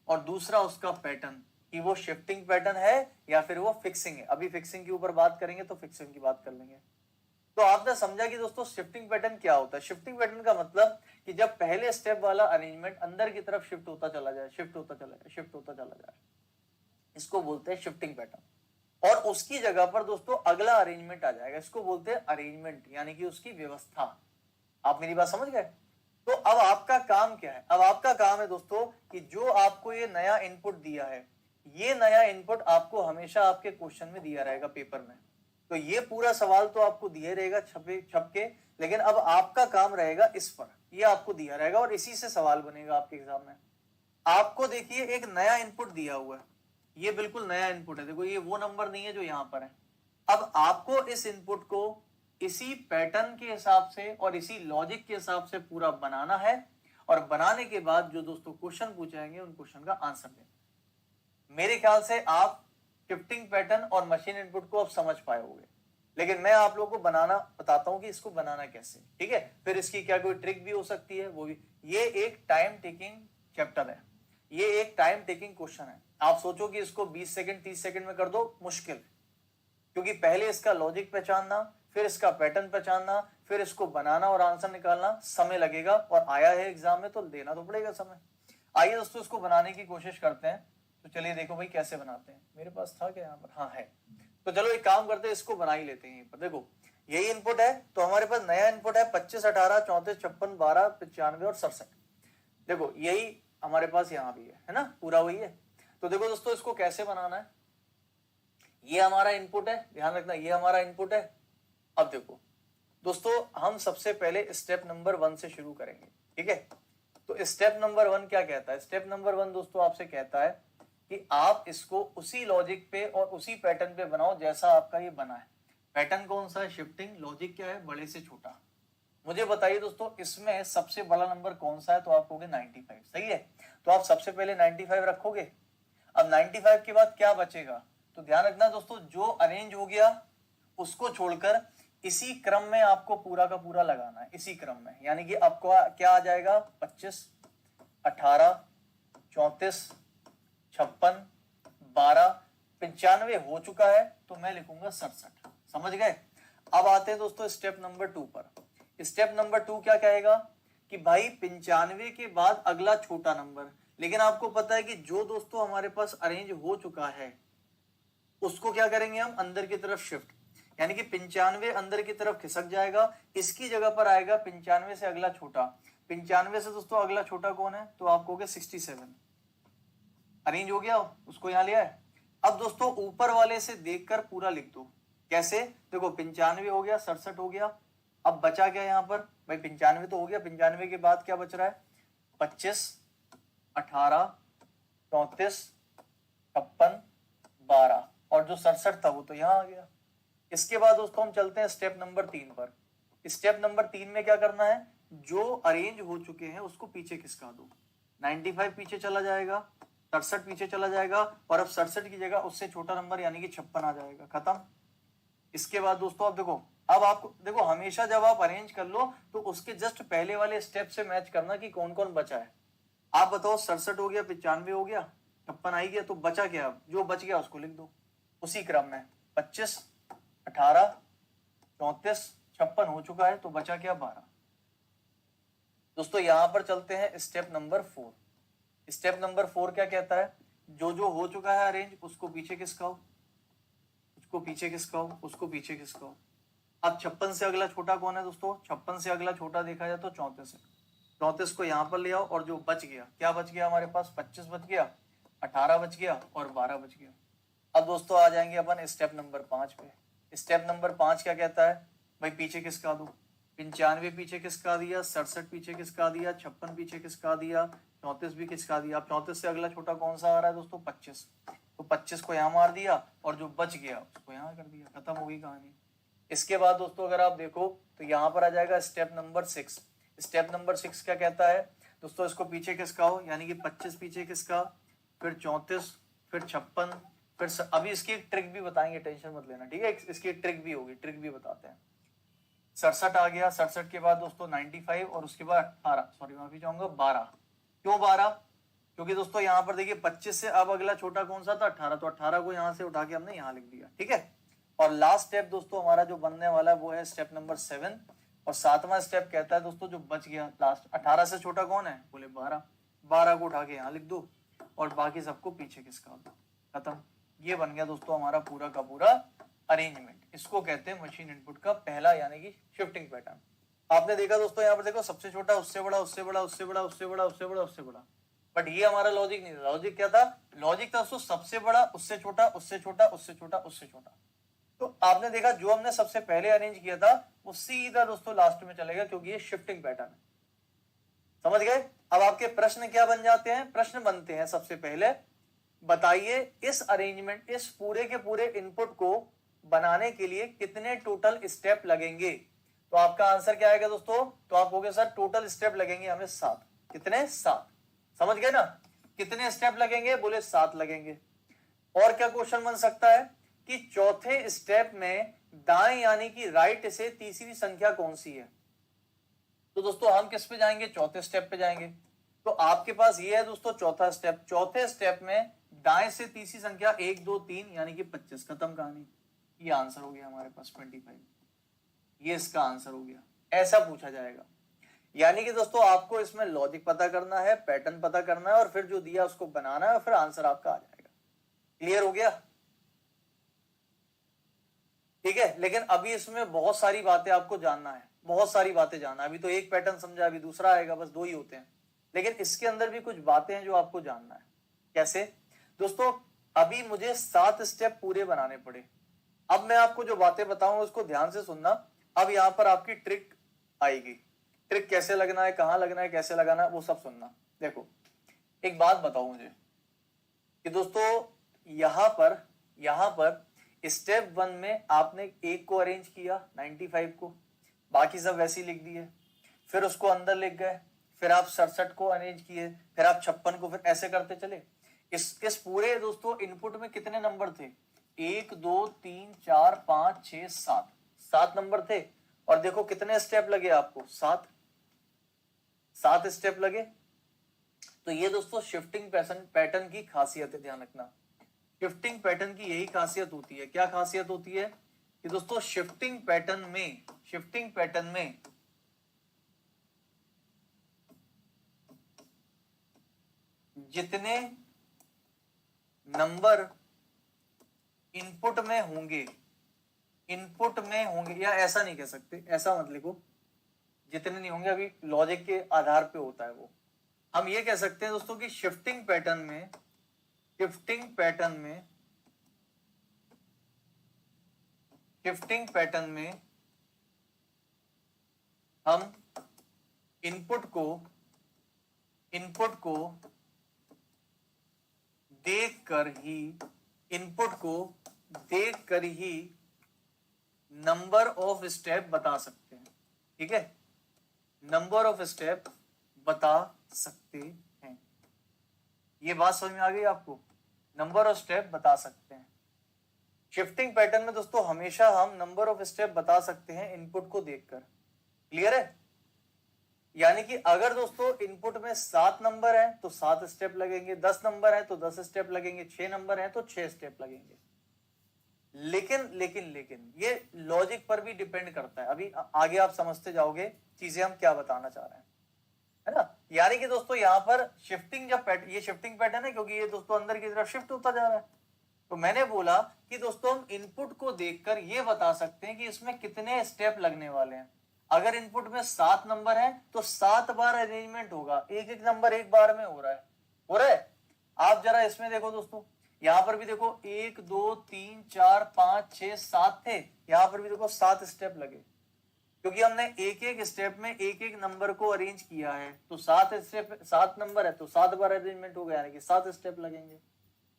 और दूसरा उसका पैटर्न, कि वो शिफ्टिंग पैटर्न है या फिर वो फिक्सिंग है। अभी फिक्सिंग के ऊपर बात करेंगे तो फिक्सिंग की बात कर लेंगे। तो आपने समझा कि दोस्तों शिफ्टिंग पैटर्न क्या होता है। शिफ्टिंग पैटर्न का मतलब कि जब पहले स्टेप वाला अरेंजमेंट अंदर की तरफ शिफ्ट होता चला जाए, शिफ्ट होता चला जाए, इसको बोलते हैं शिफ्टिंग पैटर्न। और उसकी जगह पर दोस्तों अगला अरेंजमेंट आ जाएगा, इसको बोलते हैं अरेंजमेंट, यानी कि उसकी व्यवस्था। आप मेरी बात समझ गए? तो अब आपका काम क्या है? अब आपका काम है दोस्तों कि जो आपको ये नया इनपुट दिया है, ये नया इनपुट आपको हमेशा आपके क्वेश्चन में दिया रहेगा पेपर में। तो ये पूरा सवाल तो आपको दिया रहेगा छप के, लेकिन अब आपका काम रहेगा इस पर, ये आपको दिया रहेगा और इसी से सवाल बनेगा आपके एग्जाम में। आपको देखिए एक नया इनपुट दिया हुआ है, ये बिल्कुल नया इनपुट है। देखो ये वो नंबर नहीं है जो यहां पर है। अब आपको इस इनपुट को इसी पैटर्न के हिसाब से और इसी लॉजिक के हिसाब से पूरा बनाना है, और बनाने के बाद जो दोस्तों क्वेश्चन पूछे जाएंगे उन क्वेश्चन का आंसर देना। मेरे ख्याल से आप शिफ्टिंग पैटर्न और मशीन इनपुट को अब समझ पाए होंगे, लेकिन मैं आप लोगों को बनाना बताता हूं कि इसको बनाना कैसे। ठीक है, फिर इसकी क्या कोई ट्रिक भी हो सकती है, वो भी। ये एक टाइम टेकिंग चैप्टर है, ये एक टाइम टेकिंग क्वेश्चन है। आप सोचो कि इसको 20 सेकंड 30 सेकंड में कर दो, मुश्किल, क्योंकि पहले इसका लॉजिक पहचानना, फिर इसका पैटर्न पहचानना, फिर इसको बनाना और आंसर निकालना समय लगेगा, और आया है एग्जाम में तो देना तो पड़ेगा समय। आइए दोस्तों इसको बनाने की कोशिश करते हैं। तो चलिए देखो भाई कैसे बनाते हैं। मेरे पास था क्या यहाँ पर? हाँ है। तो चलो एक काम करते हैं, इसको बना ही लेते हैं। पर देखो यही इनपुट है, तो हमारे पास नया इनपुट है 25, 18, 34, 56, 12, 95 और 67। देखो यही हमारे पास यहाँ भी है ना, पूरा वही है। तो देखो दोस्तों इसको कैसे बनाना है। ये हमारा इनपुट है, ध्यान रखना ये हमारा इनपुट है। अब देखो दोस्तों हम सबसे पहले स्टेप नंबर 1 से शुरू करेंगे। ठीक है, तो स्टेप नंबर 1 क्या कहता है? स्टेप नंबर 1 दोस्तों आपसे कहता है कि आप इसको उसी लॉजिक पे और उसी पैटर्न पे बनाओ जैसा आपका ये बना है। पैटर्न कौन सा है? शिफ्टिंग। लॉजिक क्या है? बड़े से छोटा। मुझे बताइए दोस्तों इसमें सबसे बड़ा नंबर कौन सा है? तो आप कहोगे 95। सही है, तो आप सबसे पहले 95 रखोगे। अब 95 के बाद क्या बचेगा? तो ध्यान रखना दोस्तों जो अरेंज हो गया उसको छोड़कर इसी क्रम में आपको पूरा का पूरा लगाना है, इसी क्रम में। यानी कि आपको क्या आ जाएगा, 25, 18, 34, 56, 12, 95 हो चुका है तो मैं लिखूंगा 67। समझ गए। अब आते हैं दोस्तों स्टेप नंबर 2 पर। स्टेप नंबर 2 क्या कहेगा कि भाई 95 के बाद अगला छोटा नंबर, लेकिन आपको पता है कि जो दोस्तों हमारे पास अरेंज हो चुका है उसको क्या करेंगे हम, अंदर की तरफ शिफ्ट, यानी कि 95 अंदर की तरफ खिसक जाएगा, इसकी जगह पर आएगा 95 से अगला छोटा। 95 से दोस्तों अगला छोटा कौन है, तो आप कहोगे 67। अरेंज हो गया, उसको यहां लिया है। अब दोस्तों ऊपर वाले से देखकर पूरा लिख दो। कैसे, देखो 95 हो गया, 67 हो गया, अब बचा क्या यहाँ पर भाई, 95 तो हो गया, 95 के बाद क्या बच रहा है, 25, 18, 34, 56, 12, और जो 67 था वो तो यहाँ आ गया। इसके बाद दोस्तों हम चलते हैं स्टेप नंबर 3 पर। स्टेप नंबर 3 में क्या करना है, जो अरेंज हो चुके हैं उसको पीछे खिसका दो। 95 पीछे चला जाएगा, 67 पीछे चला जाएगा, और अब 67 की जगह उससे छोटा नंबर यानी कि 56 आ जाएगा, खत्म। इसके बाद दोस्तों अब देखो, अब आपको देखो हमेशा जब आप अरेंज कर लो तो उसके जस्ट पहले वाले स्टेप से मैच करना कि कौन कौन बचा है। आप बताओ 67 हो गया, 95 हो गया, 56 आ ही गया, तो बचा क्या, जो बच गया उसको लिख दो उसी क्रम में। 25, 18, 34, 56 हो चुका है तो बचा क्या, 12। दोस्तों यहां पर चलते हैं स्टेप नंबर 4। स्टेप नंबर 4 क्या कहता है, जो जो हो चुका है अरेंज उसको पीछे खिसकाओ, उसको पीछे खिसकाओ, उसको पीछे खिसकाओ। अब 56 से अगला छोटा कौन है दोस्तों, 56 से अगला छोटा देखा जाए तो 34 है। 34 को यहां पर ले आओ, और जो बच गया, क्या बच गया हमारे पास, 25 बच गया, 18 बच गया और 12 बच गया। अब दोस्तों आ जाएंगे अपन स्टेप नंबर 5 पे। स्टेप नंबर 5 क्या कहता है भाई, पीछे खिसका दो। 95 पीछे खिसका दिया, 67 पीछे खिसका दिया, 56 पीछे खिसका दिया, 34 भी खिसका दिया। अब 34 से अगला छोटा कौन सा आ रहा है दोस्तों, 25, तो 25 को यहाँ मार दिया और जो बच गया उसको यहाँ कर दिया, खत्म हो गई कहानी। इसके बाद दोस्तों अगर आप देखो तो यहाँ पर आ जाएगा स्टेप नंबर 6। स्टेप नंबर 6 क्या कहता है दोस्तों, इसको पीछे खिसकाओ, यानी कि 25 पीछे खिसका, फिर 34, फिर 56, फिर अभी इसकी एक ट्रिक भी बताएंगे, टेंशन मत लेना, ठीक है, इसकी एक ट्रिक भी होगी, ट्रिक भी बताते हैं। 67 आ गया, 67 के बाद दोस्तों 95 और उसके बाद 18, सॉरी माफी चाहूंगा 12। क्यों 12, क्योंकि दोस्तों यहाँ पर देखिए 25 से अब अगला छोटा कौन सा था, 18, तो 18 को यहाँ से उठा के हमने यहाँ लिख दिया, ठीक है। और लास्ट स्टेप दोस्तों हमारा जो बनने वाला है वो है स्टेप नंबर 7, और 7वां स्टेप कहता है दोस्तों जो बच गया लास्ट, 18 से छोटा कौन है, बोले 12, 12 को उठा के यहाँ लिख दो और बाकी सबको पीछे खिसका दो, खत्म। ये बन गया दोस्तों हमारा पूरा का पूरा अरेंजमेंट। इसको कहते हैं मशीन इनपुट का पहला यानी कि शिफ्टिंग पैटर्न। आपने देखा दोस्तों यहाँ पर देखो, सबसे छोटा उससे बड़ा, उससे बड़ा, उससे बड़ा, उससे बड़ा, उससे बड़ा, उससे बड़ा, बट ये हमारा लॉजिक नहीं था। लॉजिक क्या था, लॉजिक था दोस्तों सबसे बड़ा, उससे छोटा, उससे छोटा, उससे छोटा, उससे छोटा। तो आपने देखा जो हमने सबसे पहले अरेंज किया था वो सीधा दोस्तों लास्ट में चलेगा, क्योंकि ये शिफ्टिंग पैटर्न है, समझ गए। अब आपके प्रश्न क्या बन जाते हैं, प्रश्न बनते हैं सबसे पहले, बताइए इस अरेंजमेंट, इस पूरे के पूरे इनपुट को बनाने के लिए कितने टोटल स्टेप लगेंगे। तो आपका आंसर क्या आएगा दोस्तों, तो आप कहोगे सर टोटल स्टेप लगेंगे हमें 7। कितने, 7, समझ गए ना, कितने स्टेप लगेंगे, बोले 7 लगेंगे। और क्या क्वेश्चन बन सकता है कि चौथे स्टेप में दाएं यानी कि राइट से तीसरी संख्या कौन सी है। तो दोस्तों हम किस पे जाएंगे, चौथे स्टेप पे जाएंगे। तो आपके पास ये है दोस्तों चौथा स्टेप, चौथे स्टेप में दाएं से तीसरी संख्या 1, 2, 3 यानी कि 25, खत्म कहानी। ये आंसर हो गया हमारे पास 25, ये इसका आंसर हो गया, ऐसा पूछा जाएगा। यानी कि दोस्तों आपको इसमें लॉजिक पता करना है, पैटर्न पता करना है, और फिर जो दिया उसको बनाना है, और फिर आंसर आपका आ जाएगा। क्लियर हो गया, ठीक है। लेकिन अभी इसमें बहुत सारी बातें आपको जानना है, बहुत सारी बातें जानना है। अभी तो एक पैटर्न समझा, अभी दूसरा आएगा, बस 2 ही होते हैं, लेकिन इसके अंदर भी कुछ बातें हैं जो आपको जानना है। कैसे दोस्तों, अभी मुझे 7 स्टेप पूरे बनाने पड़े। अब मैं आपको जो बातें बताऊंगा उसको ध्यान से सुनना। अब यहां पर आपकी ट्रिक आएगी, ट्रिक कैसे लगना है, कहां लगना है, कैसे लगाना है, वो सब सुनना। देखो एक बात बताओ मुझे कि दोस्तों यहां पर स्टेप 1 में आपने 1 को अरेंज किया, 95 को, बाकी सब वैसे ही लिख दिए, फिर उसको अंदर लिख गए, फिर आप 67 को अरेंज किए, फिर आप 56 को, फिर ऐसे करते चले। इस पूरे दोस्तों इनपुट में कितने नंबर थे, 1 2 3 4 5 6 7, 7 नंबर थे। और देखो कितने स्टेप लगे आपको, 7 स्टेप लगे। तो ये दोस्तों शिफ्टिंग पैटर्न की खासियत है, ध्यान रखना। शिफ्टिंग पैटर्न की यही खासियत होती है। क्या खासियत होती है कि दोस्तों शिफ्टिंग पैटर्न में जितने नंबर इनपुट में होंगे, या ऐसा नहीं कह सकते, ऐसा मत लिखो, जितने नहीं होंगे, अभी लॉजिक के आधार पे होता है वो। हम ये कह सकते हैं दोस्तों कि शिफ्टिंग पैटर्न में हम इनपुट को देखकर ही नंबर ऑफ स्टेप बता सकते हैं। ठीक है, नंबर ऑफ स्टेप बता सकते हैं। ये बात समझ में आ गई आपको? नंबर ऑफ स्टेप बता सकते हैं। शिफ्टिंग पैटर्न में दोस्तों हमेशा हम नंबर ऑफ स्टेप बता सकते हैं इनपुट को देखकर। क्लियर है? यानी कि अगर दोस्तों इनपुट में 7 नंबर है तो 7 स्टेप लगेंगे, 10 नंबर है तो 10 स्टेप लगेंगे, 6 नंबर है तो 6 स्टेप लगेंगे। लेकिन ये लॉजिक पर भी डिपेंड करता है। अभी आगे आप समझते जाओगे चीजें हम क्या बताना चाह रहे हैं, है ना। यानी कि दोस्तों यहाँ पर शिफ्टिंग ये शिफ्टिंग पैटर्न है क्योंकि ये दोस्तों अंदर की तरफ शिफ्ट होता जा रहा है। तो मैंने बोला कि दोस्तों हम इनपुट को देखकर ये बता सकते हैं कि इसमें कितने स्टेप लगने वाले हैं। अगर इनपुट में 7 नंबर है तो 7 बार अरेंजमेंट होगा, एक एक नंबर एक बार में हो रहा है। आप जरा इसमें देखो दोस्तों, यहां पर भी देखो 1 2 3 4 5 6 7 थे, यहां पर भी देखो 7 स्टेप लगे क्योंकि हमने एक एक स्टेप में एक एक नंबर को अरेंज किया है। तो 7 नंबर है तो 7 बार अरेंजमेंट हो गया, यानी कि 7 स्टेप लगेंगे।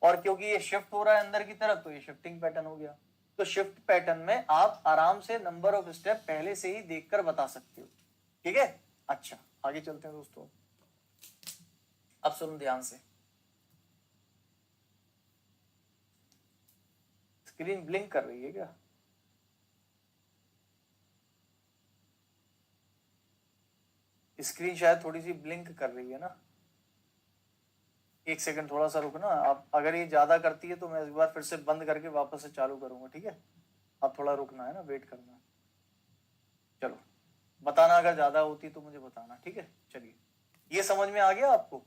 और क्योंकि ये शिफ्ट हो रहा है अंदर की तरफ तो ये शिफ्टिंग पैटर्न हो गया। तो शिफ्ट पैटर्न में आप आराम से नंबर ऑफ स्टेप पहले से ही देखकर बता सकते हो। ठीक है, अच्छा आगे चलते हैं दोस्तों। अब सुनो ध्यान से, स्क्रीन ब्लिंक कर रही है क्या? स्क्रीन शायद थोड़ी सी ब्लिंक कर रही है ना। एक सेकंड थोड़ा सा रुकना आप, अगर ये ज्यादा करती है तो मैं एक बार फिर से बंद करके वापस से चालू करूंगा। ठीक है, आप थोड़ा रुकना है ना, वेट करना है। चलो बताना अगर ज्यादा होती तो मुझे बताना। ठीक है, चलिए ये समझ में आ गया आपको?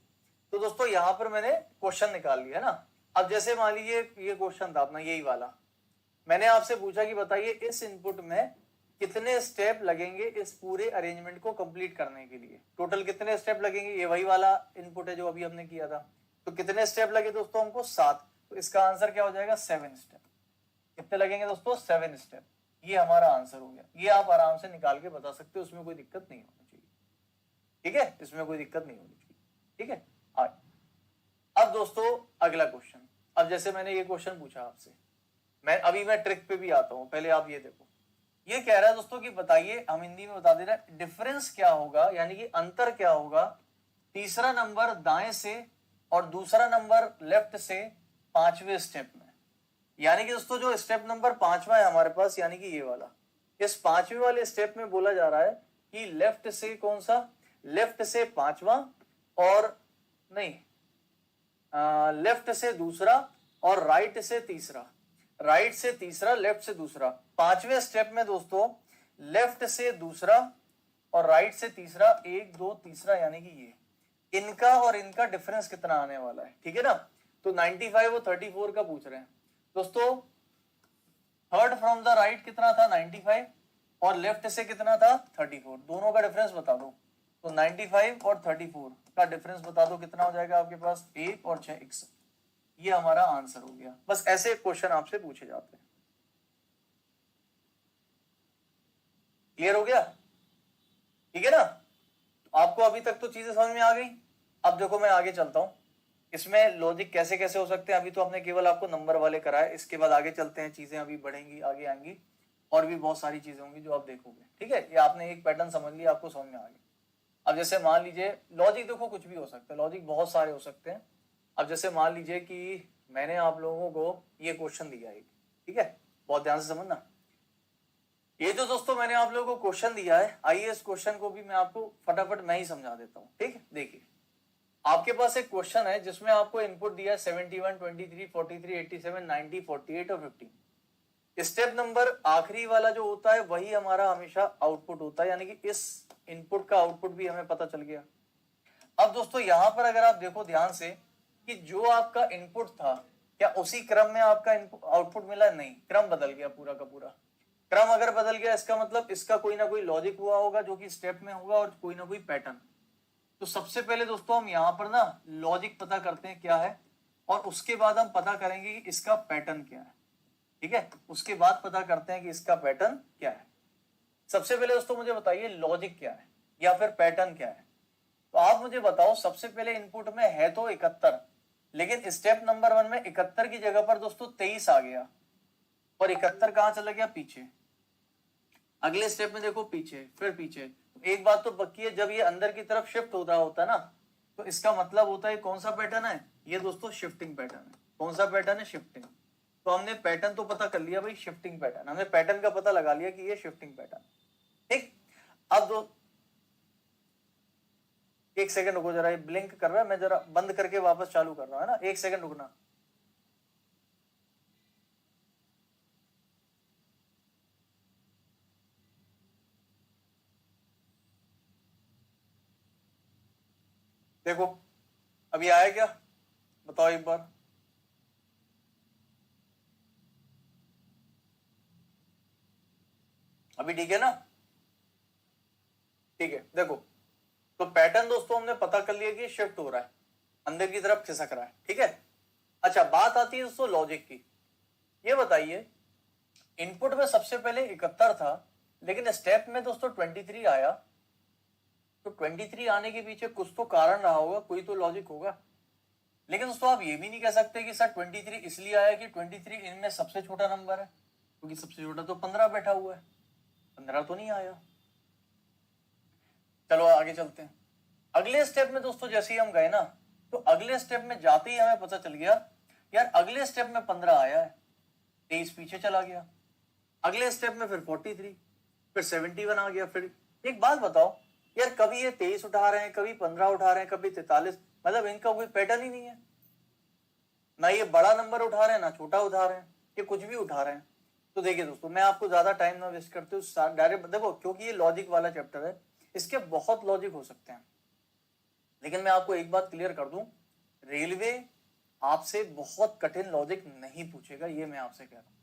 तो दोस्तों यहाँ पर मैंने क्वेश्चन निकाल लिया है ना। अब जैसे मान लीजिए ये क्वेश्चन था अपना यही वाला, मैंने आपसे पूछा कि बताइए इस इनपुट में कितने स्टेप लगेंगे इस पूरे अरेंजमेंट को कंप्लीट करने के लिए। टोटल कितने स्टेप लगेंगे, ये वही वाला इनपुट है जो अभी हमने किया था। तो कितने स्टेप लगे दोस्तों हमको? 7। तो इसका आंसर क्या हो जाएगा? 7 स्टेप। कितने लगेंगे दोस्तों? 7 स्टेप। ये हमारा आंसर हो गया। ये आप आराम से निकाल के बता सकते हो, उसमें कोई दिक्कत नहीं होनी चाहिए। ठीक है, इसमें कोई दिक्कत नहीं होनी चाहिए। ठीक है, अब दोस्तों अगला क्वेश्चन। अब जैसे मैंने ये क्वेश्चन पूछा आपसे, मैं ट्रिक पे भी आता हूं, पहले आप ये देखो। ये कह रहा है दोस्तों कि बताइए, हम हिंदी में बता दे रहा है, डिफरेंस क्या होगा, यानी कि अंतर क्या होगा तीसरा नंबर दाएं से और दूसरा नंबर लेफ्ट से 5वें स्टेप में। यानी कि दोस्तों जो स्टेप नंबर 5वां है हमारे पास, यानी कि ये वाला, इस 5वें वाले स्टेप में बोला जा रहा है कि लेफ्ट से कौन सा, लेफ्ट से 5वां और नहीं, लेफ्ट से दूसरा और राइट से तीसरा, राइट से तीसरा लेफ्ट से दूसरा। 5वें स्टेप में दोस्तों लेफ्ट से दूसरा और राइट से तीसरा, 1 2 तीसरा, यानी कि ये इनका और इनका डिफरेंस कितना आने वाला है। ठीक है ना। तो 95 और 34 का पूछ रहे हैं दोस्तों। थर्ड फ्रॉम द राइट कितना था? 95 और लेफ्ट से कितना था? 34। दोनों का डिफरेंस बता दो। तो 95 और 34 का डिफरेंस बता दो, कितना हो जाएगा आपके पास? 1 और 6 61। ये हमारा आंसर हो गया। बस ऐसे क्वेश्चन आपसे पूछे जाते हैं। क्लियर हो गया? ठीक है ना। तो आपको अभी तक तो चीजें समझ में आ गई। अब देखो मैं आगे चलता हूं, इसमें लॉजिक कैसे कैसे हो सकते हैं। अभी तो हमने केवल आपको नंबर वाले कराए, इसके बाद आगे चलते हैं, चीजें अभी बढ़ेंगी, आगे आएंगी और भी बहुत सारी चीजें होंगी जो आप देखोगे। ठीक है, ये आपने एक पैटर्न समझ लिया, आपको समझ में आ गया। अब जैसे मान लीजिए लॉजिक देखो कुछ भी हो सकता है, लॉजिक बहुत सारे हो सकते हैं। अब जैसे मान लीजिए कि मैंने आप लोगों को ये क्वेश्चन दिया है, ठीक है, बहुत ध्यान से समझना। ये जो दोस्तों मैंने आप लोगों को क्वेश्चन दिया है, आइए इस क्वेश्चन को भी मैं आपको फटाफट मैं ही समझा देता हूं। ठीक है, देखिए आपके पास एक क्वेश्चन है जिसमें आपको इनपुट दिया है 71, 23, 43, 87, 90, 48 और 15। स्टेप नंबर आखिरी वाला जो होता है वही हमारा हमेशा आउटपुट होता है, यानी कि इस इनपुट का आउटपुट भी हमें पता चल गया। अब दोस्तों यहां पर अगर आप देखो ध्यान से कि जो आपका इनपुट था क्या उसी क्रम में आपका आउटपुट मिला? नहीं, क्रम बदल गया पूरा का पूरा। क्रम अगर बदल गया इसका मतलब इसका कोई ना कोई लॉजिक हुआ होगा जो कि स्टेप में होगा और कोई ना कोई पैटर्न। तो सबसे पहले दोस्तों हम यहाँ पर ना लॉजिक पता करते हैं क्या है, और उसके बाद हम पता करेंगे कि इसका पैटर्न क्या है। ठीक है, उसके बाद पता करते हैं कि इसका पैटर्न क्या है। सबसे पहले दोस्तों मुझे बताइए लॉजिक क्या है या फिर पैटर्न क्या है। तो आप मुझे बताओ, सबसे पहले इनपुट में है तो 71, लेकिन स्टेप नंबर 1 में 71 की जगह पर दोस्तों 23 आ गया, और 71 कहां चला गया? पीछे। अगले स्टेप में देखो पीछे, फिर पीछे। एक बात तो पक्की है, जब ये अंदर की तरफ शिफ्ट हो रहा होता है ना, तो इसका मतलब होता है कौन सा पैटर्न है? ये दोस्तों शिफ्टिंग पैटर्न है। कौन सा पैटर्न है? शिफ्टिंग। तो हमने पैटर्न तो पता कर लिया भाई, शिफ्टिंग पैटर्न। हमने पैटर्न का पता लगा लिया कि ये शिफ्टिंग पैटर्न। ठीक, अब दो एक सेकंड रुको जरा, ये ब्लिंक कर रहा है, मैं जरा बंद करके वापस चालू कर रहा हूं, है ना, एक सेकंड रुकना। देखो अभी आया क्या? बताओ एक बार। अभी ठीक है ना? ठीक है, देखो तो पैटर्न दोस्तों हमने पता कर लिया कि शिफ्ट हो रहा है, अंदर की तरफ खिसक रहा है। ठीक है, अच्छा बात आती है दोस्तों लॉजिक की। ये बताइए इनपुट में सबसे पहले 71 था, लेकिन स्टेप में दोस्तों 23 आया। तो 23 आने के पीछे कुछ तो कारण रहा होगा, कोई तो लॉजिक होगा। लेकिन दोस्तों आप ये भी नहीं कह सकते कि सर 23 इसलिए आया कि 23 इनमें सबसे छोटा नंबर है, क्योंकि सबसे छोटा तो 15 बैठा हुआ है, 15 तो नहीं आया। चलो आगे चलते हैं। अगले स्टेप में दोस्तों जैसे ही हम गए ना, तो अगले स्टेप में जाते ही हमें पता चल गया यार अगले स्टेप में 15 आया है, 23 पीछे चला गया। अगले स्टेप में फिर 43, फिर 71 आ गया। फिर एक बात बताओ यार, कभी ये 23 उठा रहे हैं, कभी 15 उठा रहे हैं, कभी 43, मतलब इनका कोई पैटर्न ही नहीं है। ना ये बड़ा नंबर उठा रहे हैं, ना छोटा उठा रहे हैं, ये कुछ भी उठा रहे हैं। तो देखिए दोस्तों, मैं आपको ज्यादा टाइम ना वेस्ट करते हुए डायरेक्ट देखो, क्योंकि ये लॉजिक वाला चैप्टर है, इसके बहुत लॉजिक हो सकते हैं। लेकिन मैं आपको एक बात क्लियर कर दूं, रेलवे आपसे बहुत कठिन लॉजिक नहीं पूछेगा, ये मैं आपसे कह रहा हूं।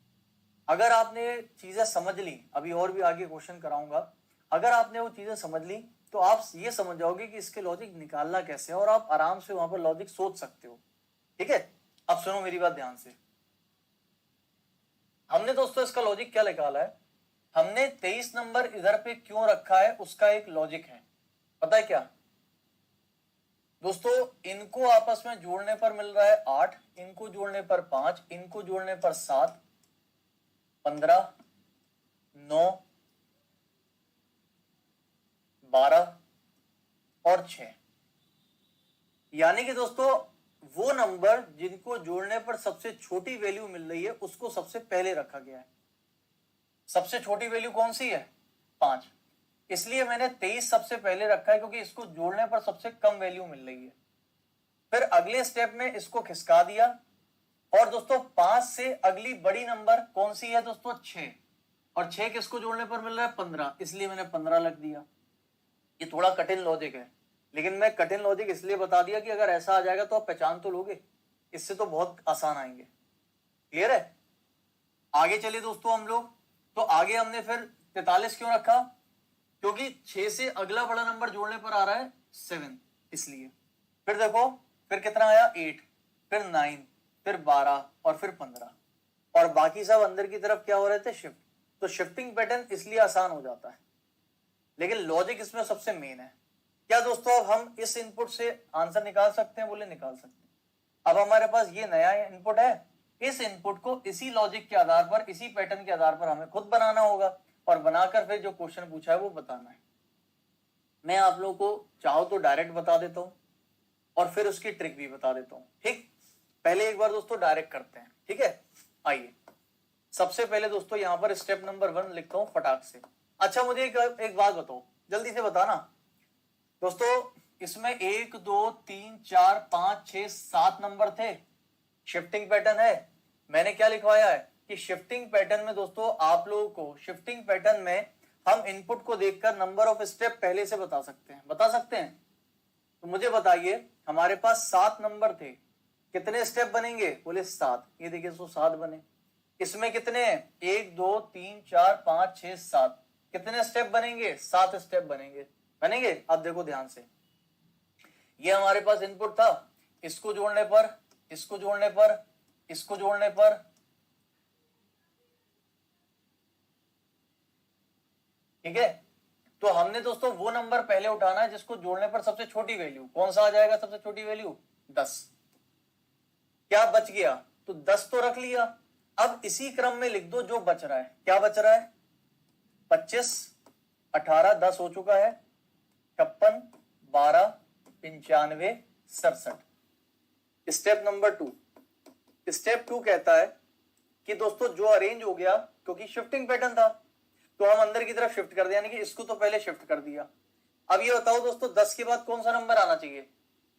अगर आपने चीजें समझ ली, अभी और भी आगे क्वेश्चन कराऊंगा, अगर आपने वो चीजें समझ ली तो आप ये समझ जाओगे कि इसके लॉजिक निकालना कैसे है, और आप आराम से वहां पर लॉजिक सोच सकते हो। ठीक है, अब सुनो मेरी बात ध्यान से। हमने दोस्तों इसका लॉजिक क्या निकाला है, हमने 23 नंबर इधर पे क्यों रखा है उसका एक लॉजिक है। पता है क्या दोस्तों? इनको आपस में जोड़ने पर मिल रहा है 8, इनको जोड़ने पर 5, इनको जोड़ने पर 7, 15, 9, 12 और 6। यानी कि दोस्तों वो नंबर जिनको जोड़ने पर सबसे छोटी वैल्यू मिल रही है उसको सबसे पहले रखा गया है। सबसे छोटी वैल्यू कौन सी है? 5। इसलिए मैंने 23 सबसे पहले रखा है, क्योंकि इसको जोड़ने पर सबसे कम वैल्यू मिल रही है। फिर अगले स्टेप में इसको खिसका दिया, और दोस्तों 5 से अगली बड़ी नंबर कौन सी है दोस्तों? 6, और 6 किसको जोड़ने पर मिल रहा है? 15, इसलिए मैंने 15 रख दिया। ये थोड़ा कठिन लॉजिक है, लेकिन मैं कठिन लॉजिक इसलिए बता दिया कि अगर ऐसा आ जाएगा तो आप पहचान तो लोगे, इससे तो बहुत आसान आएंगे। क्लियर है? आगे चलिए दोस्तों हम लोग, तो आगे हमने फिर 43 क्यों रखा? क्योंकि 6 से अगला बड़ा नंबर जोड़ने पर आ रहा है 7, इसलिए। फिर देखो फिर कितना आया? 8, फिर 9, फिर 12 और फिर 15, और बाकी सब अंदर की तरफ क्या हो रहे थे? शिफ्ट। तो शिफ्टिंग पैटर्न इसलिए आसान हो जाता है, लेकिन लॉजिक इसमें सबसे मेन है। क्या दोस्तों अब हम इस इनपुट से आंसर निकाल सकते हैं? बोले निकाल सकते हैं। अब हमारे पास ये नया इनपुट है, इस इनपुट को इसी लॉजिक के आधार पर, इसी पैटर्न के आधार पर हमें खुद बनाना होगा, और बनाकर फिर जो क्वेश्चन पूछा है वो बताना है। मैं आप लोगों को चाहो तो डायरेक्ट बता देता हूं, और फिर उसकी ट्रिक भी बता देता हूं। ठीक, पहले एक बार दोस्तों डायरेक्ट करते हैं। ठीक है, आइए सबसे पहले दोस्तों यहाँ पर स्टेप नंबर 1 लिखता हूं फटाक से। अच्छा मुझे एक बात बताओ, जल्दी से बताना दोस्तों, इसमें 1 2 3 4 5 6 7 नंबर थे, शिफ्टिंग पैटर्न है। मैंने क्या लिखवाया है कि शिफ्टिंग पैटर्न में दोस्तों आप लोगों को शिफ्टिंग पैटर्न में हम इनपुट को देखकर नंबर ऑफ स्टेप पहले से बता सकते हैं, बता सकते हैं। तो मुझे बताइए, हमारे पास 7 नंबर थे, कितने स्टेप बनेंगे? बोले 7। ये देखिए दोस्तों 7 बने। इसमें कितने हैं? 1 2 3 4 5 6 7। कितने स्टेप बनेंगे? 7 स्टेप बनेंगे। बनेंगे? अब देखो ध्यान से, ये हमारे पास इनपुट था, इसको जोड़ने पर, इसको जोड़ने पर, इसको जोड़ने पर, ठीक है। तो हमने दोस्तों वो नंबर पहले उठाना है जिसको जोड़ने पर सबसे छोटी वैल्यू, कौन सा आ जाएगा सबसे छोटी वैल्यू? 10। क्या बच गया? तो 10 तो रख लिया। अब इसी क्रम में लिख दो जो बच रहा है। क्या बच रहा है? 25 18 10 हो चुका है, 56 12 95 67। स्टेप नंबर 2, स्टेप 2 कहता है कि दोस्तों जो अरेंज हो गया, क्योंकि शिफ्टिंग पैटर्न था तो हम अंदर की तरफ शिफ्ट कर दिया, यानी कि इसको तो पहले शिफ्ट कर दिया। अब ये बताओ दोस्तों 10 के बाद कौन सा नंबर आना चाहिए?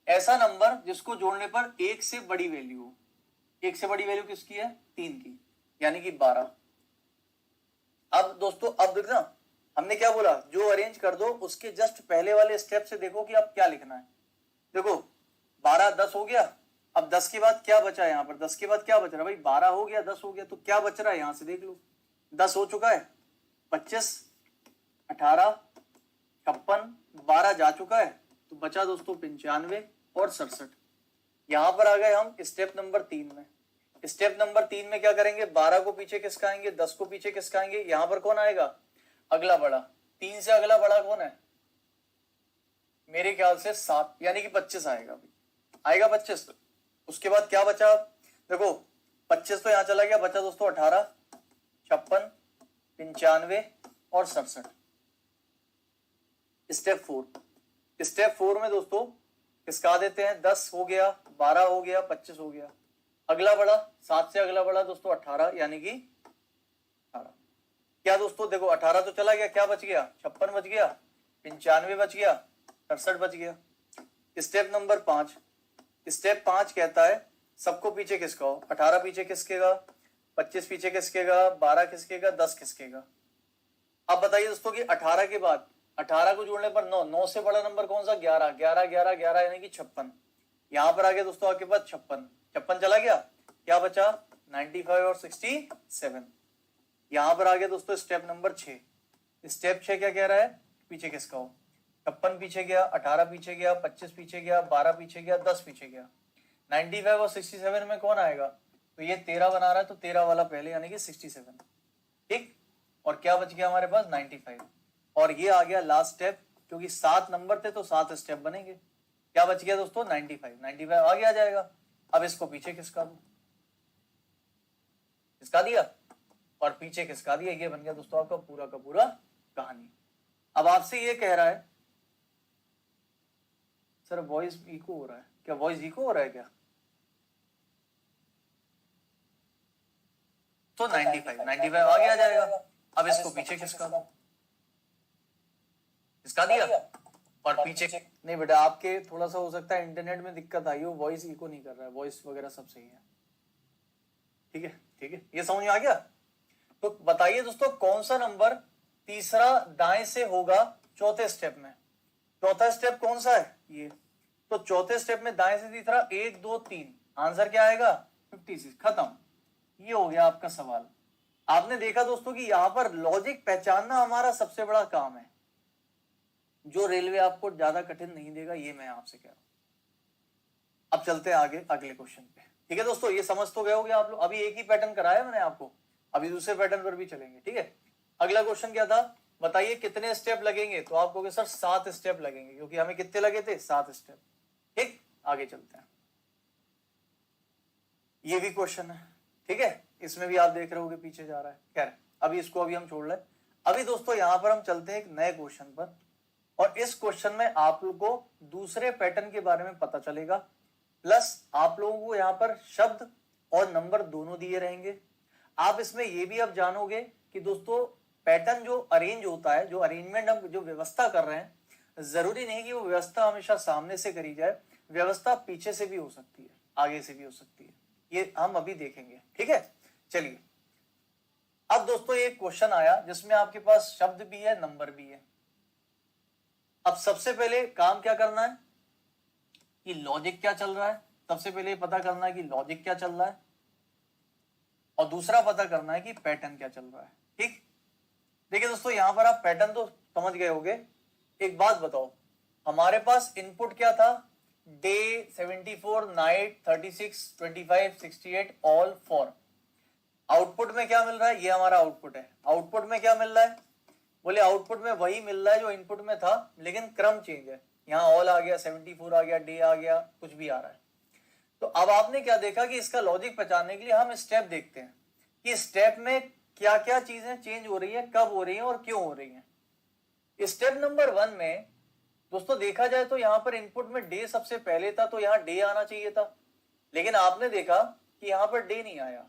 ऐसा नंबर जिसको जोड़ने पर 1 से बड़ी वैल्यू हो। 1 से बड़ी वैल्यू किसकी है? 3 की, यानी कि 12। अब दोस्तों अब देखना, हमने क्या बोला? जो अरेंज कर दो उसके जस्ट पहले वाले स्टेप से देखो कि अब क्या लिखना है। देखो 12 10 हो गया। अब 10 के बाद क्या बचा है? यहाँ पर 10 के बाद क्या बच रहा है भाई? 12 हो गया, 10 हो गया, तो क्या बच रहा है यहां से देख लो। 10 हो चुका है, 25 18 56 12 जा चुका है, तो बचा दोस्तों 95 और 67। यहां पर आ गए हम स्टेप नंबर 3 में। स्टेप नंबर 3 में क्या करेंगे? 12 को पीछे किसकाएंगे? 10 को पीछे किसकाएंगे? यहां पर कौन आएगा? अगला बड़ा। 3 से अगला बड़ा कौन है? मेरे ख्याल से 7, यानी कि 25 आएगा। आएगा 25। उसके बाद क्या बचा? देखो 25 तो यहां चला गया, बचा दोस्तों 18 56 95 और 67। स्टेप 4, स्टेप 4 में दोस्तों किसका देते हैं? 10 हो गया, 12 हो गया, 25 हो गया, अगला बड़ा 7 से अगला बड़ा दोस्तों 18, यानी कि 18। क्या दोस्तों देखो 18 तो चला गया, क्या बच गया? 56 बच गया, 95 बच गया, 67 बच गया। स्टेप नंबर 5, स्टेप 5 कहता है सबको पीछे किसका हो? 18 पीछे किसकेगा, 25 पीछे किसकेगा, 12 किसकेगा, 10 किसकेगा। अब बताइए दोस्तों कि 18 के बाद 18 को जोड़ने पर 9, 9 से बड़ा नंबर कौन सा? 11, 11 11 11 यानी कि 56। यहां पर आ गया दोस्तों आपके पास 56, 56 चला गया, क्या बचा? 95 और 67। यहां पर आ गया दोस्तों स्टेप नंबर 6। स्टेप 6 क्या कह रहा है? पीछे किसका हो? 56 पीछे गया, 18 पीछे गया, 25 पीछे गया, 12 पीछे गया, 10 पीछे गया। 95 और 67 में कौन आएगा? तो ये 13 बना रहा है, तो 13 वाला पहले, यानी कि 67। ठीक, और क्या बच गया हमारे पास? 95। और ये आ गया लास्ट स्टेप, क्योंकि 7 नंबर थे तो 7 स्टेप बनेंगे। क्या बच गया दोस्तों? 95। 95 आगे आ जाएगा। अब इसको पीछे किसका दो? किसका दिया और पीछे किसका दिया? ये बन गया दोस्तों आपका पूरा का पूरा कहानी। अब आपसे ये कह रहा है सर वॉइस इको हो रहा है क्या? वॉइस इको हो रहा है क्या? तो 95 आगे आ जाएगा। अब इसको पीछे किसका दो? किसका दिया और पीछे? नहीं बेटा, आपके थोड़ा सा हो सकता है इंटरनेट में दिक्कत आई हो, वॉइस इको नहीं कर रहा है, वॉइस वगैरह सब सही है। ठीक है, ठीक है, ये समझ में आ गया। तो बताइए दोस्तों कौन सा नंबर तीसरा दाएं से होगा चौथे स्टेप में? चौथा स्टेप कौन सा है? ये। तो चौथे स्टेप में दाएं से तीसरा 1 2 3, आंसर क्या आएगा? 56। खत्म, ये हो गया आपका सवाल। आपने देखा दोस्तों कि यहां पर लॉजिक पहचानना हमारा सबसे बड़ा काम है, जो रेलवे आपको ज्यादा कठिन नहीं देगा, ये मैं आपसे कह रहा हूं। अब चलते हैं आगे अगले क्वेश्चन पे। ठीक है दोस्तों, ये समझ तो गए होंगे आप लोग। अभी एक ही पैटर्न कराया मैंने आपको, अभी दूसरे पैटर्न पर भी चलेंगे। ठीक है, अगला क्वेश्चन क्या था? बताइए कितने स्टेप लगेंगे? तो आप कहोगे सर 7 स्टेप लगेंगे, क्योंकि हमें कितने लगे थे? 7 स्टेप। ठीक, आगे चलते हैं। ये भी क्वेश्चन है, ठीक है, इसमें भी आप देख रहे होगे पीछे जा रहा है। खैर अभी इसको अभी हम छोड़ लें। अभी दोस्तों यहां पर हम चलते हैं एक नए क्वेश्चन पर, और इस क्वेश्चन में आप लोगों को दूसरे पैटर्न के बारे में पता चलेगा, प्लस आप लोगों को यहाँ पर शब्द और नंबर दोनों दिए रहेंगे। आप इसमें ये भी अब जानोगे कि दोस्तों पैटर्न जो अरेंज होता है, जो अरेंजमेंट हम जो व्यवस्था कर रहे हैं, जरूरी नहीं कि वो व्यवस्था हमेशा सामने से करी जाए, व्यवस्था पीछे से भी हो सकती है, आगे से भी हो सकती है, ये हम अभी देखेंगे। ठीक है, चलिए अब दोस्तों एक क्वेश्चन आया जिसमें आपके पास शब्द भी है, नंबर भी है। अब सबसे पहले काम क्या करना है कि लॉजिक क्या चल रहा है, सबसे पहले पता करना है कि लॉजिक क्या चल रहा है, और दूसरा पता करना है कि पैटर्न क्या चल रहा है। ठीक, देखिए दोस्तों यहां पर आप पैटर्न तो समझ गए होंगे। एक बात बताओ, हमारे पास इनपुट क्या था, डे 74, नाइट 36, 25, 68, ऑल 4। आउटपुट में क्या मिल रहा है, ये हमारा आउटपुट है। आउटपुट में क्या मिल रहा है, बोले आउटपुट में वही मिल रहा है जो इनपुट में था, लेकिन क्रम चेंज है। यहाँ ऑल आ गया, 74 आ गया, डे आ गया, कुछ भी आ रहा है। तो अब आपने क्या देखा कि इसका लॉजिक पहचानने के लिए हम स्टेप देखते हैं कि स्टेप में क्या क्या चीजें चेंज हो रही है, कब हो रही है और क्यों हो रही है। स्टेप नंबर 1 में दोस्तों देखा जाए तो यहाँ पर इनपुट में डे सबसे पहले था, तो यहाँ डे आना चाहिए था, लेकिन आपने देखा कि यहाँ पर डे नहीं आया,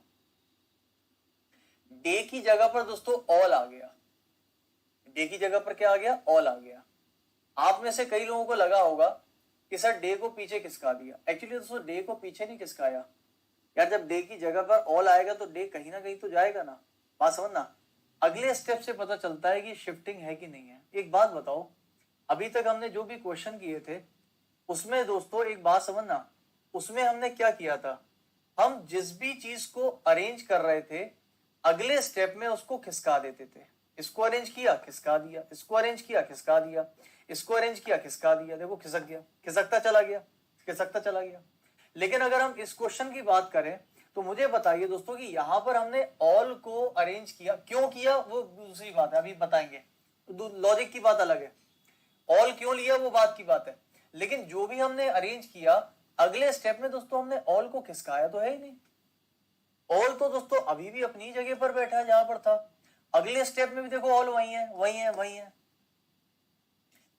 डे की जगह पर दोस्तों ऑल आ गया। डे की जगह पर क्या आ गया, ऑल आ गया। आप में से कई लोगों को लगा होगा कि सर डे को पीछे खिसका दिया। एक्चुअली दोस्तों डे को पीछे नहीं खिसकाया यार, जब डे की जगह पर ऑल आएगा तो डे कहीं ना कहीं तो जाएगा ना, बात समझना। अगले स्टेप से पता चलता है कि शिफ्टिंग है कि नहीं है। एक बात बताओ, अभी तक हमने जो भी क्वेश्चन किए थे उसमें दोस्तों एक बात समझना, उसमें हमने क्या किया था, हम जिस भी चीज को अरेंज कर रहे थे अगले स्टेप में उसको खिसका देते थे। इसको अरेंज किया, खिसका दिया, इसको अरेंज किया, खिसका दिया, इसको अरेंज किया, खिसका दिया, देखो खिसक गया, खिसकता चला गया, खिसकता चला गया। लेकिन अगर हम इस क्वेश्चन की बात करें तो मुझे बताइए दोस्तों कि यहां पर हमने ऑल को अरेंज किया, क्यों किया वो दूसरी बात है, अभी बताएंगे, लॉजिक की बात अलग है। ऑल क्यों लिया वो बात की बात है, लेकिन जो भी हमने अरेंज किया अगले स्टेप में दोस्तों हमने ऑल को खिसकाया तो है ही नहीं। ऑल तो दोस्तों अभी भी अपनी जगह पर बैठा है जहां पर था, अगले स्टेप में भी देखो ऑल वही है, वही है, वही है।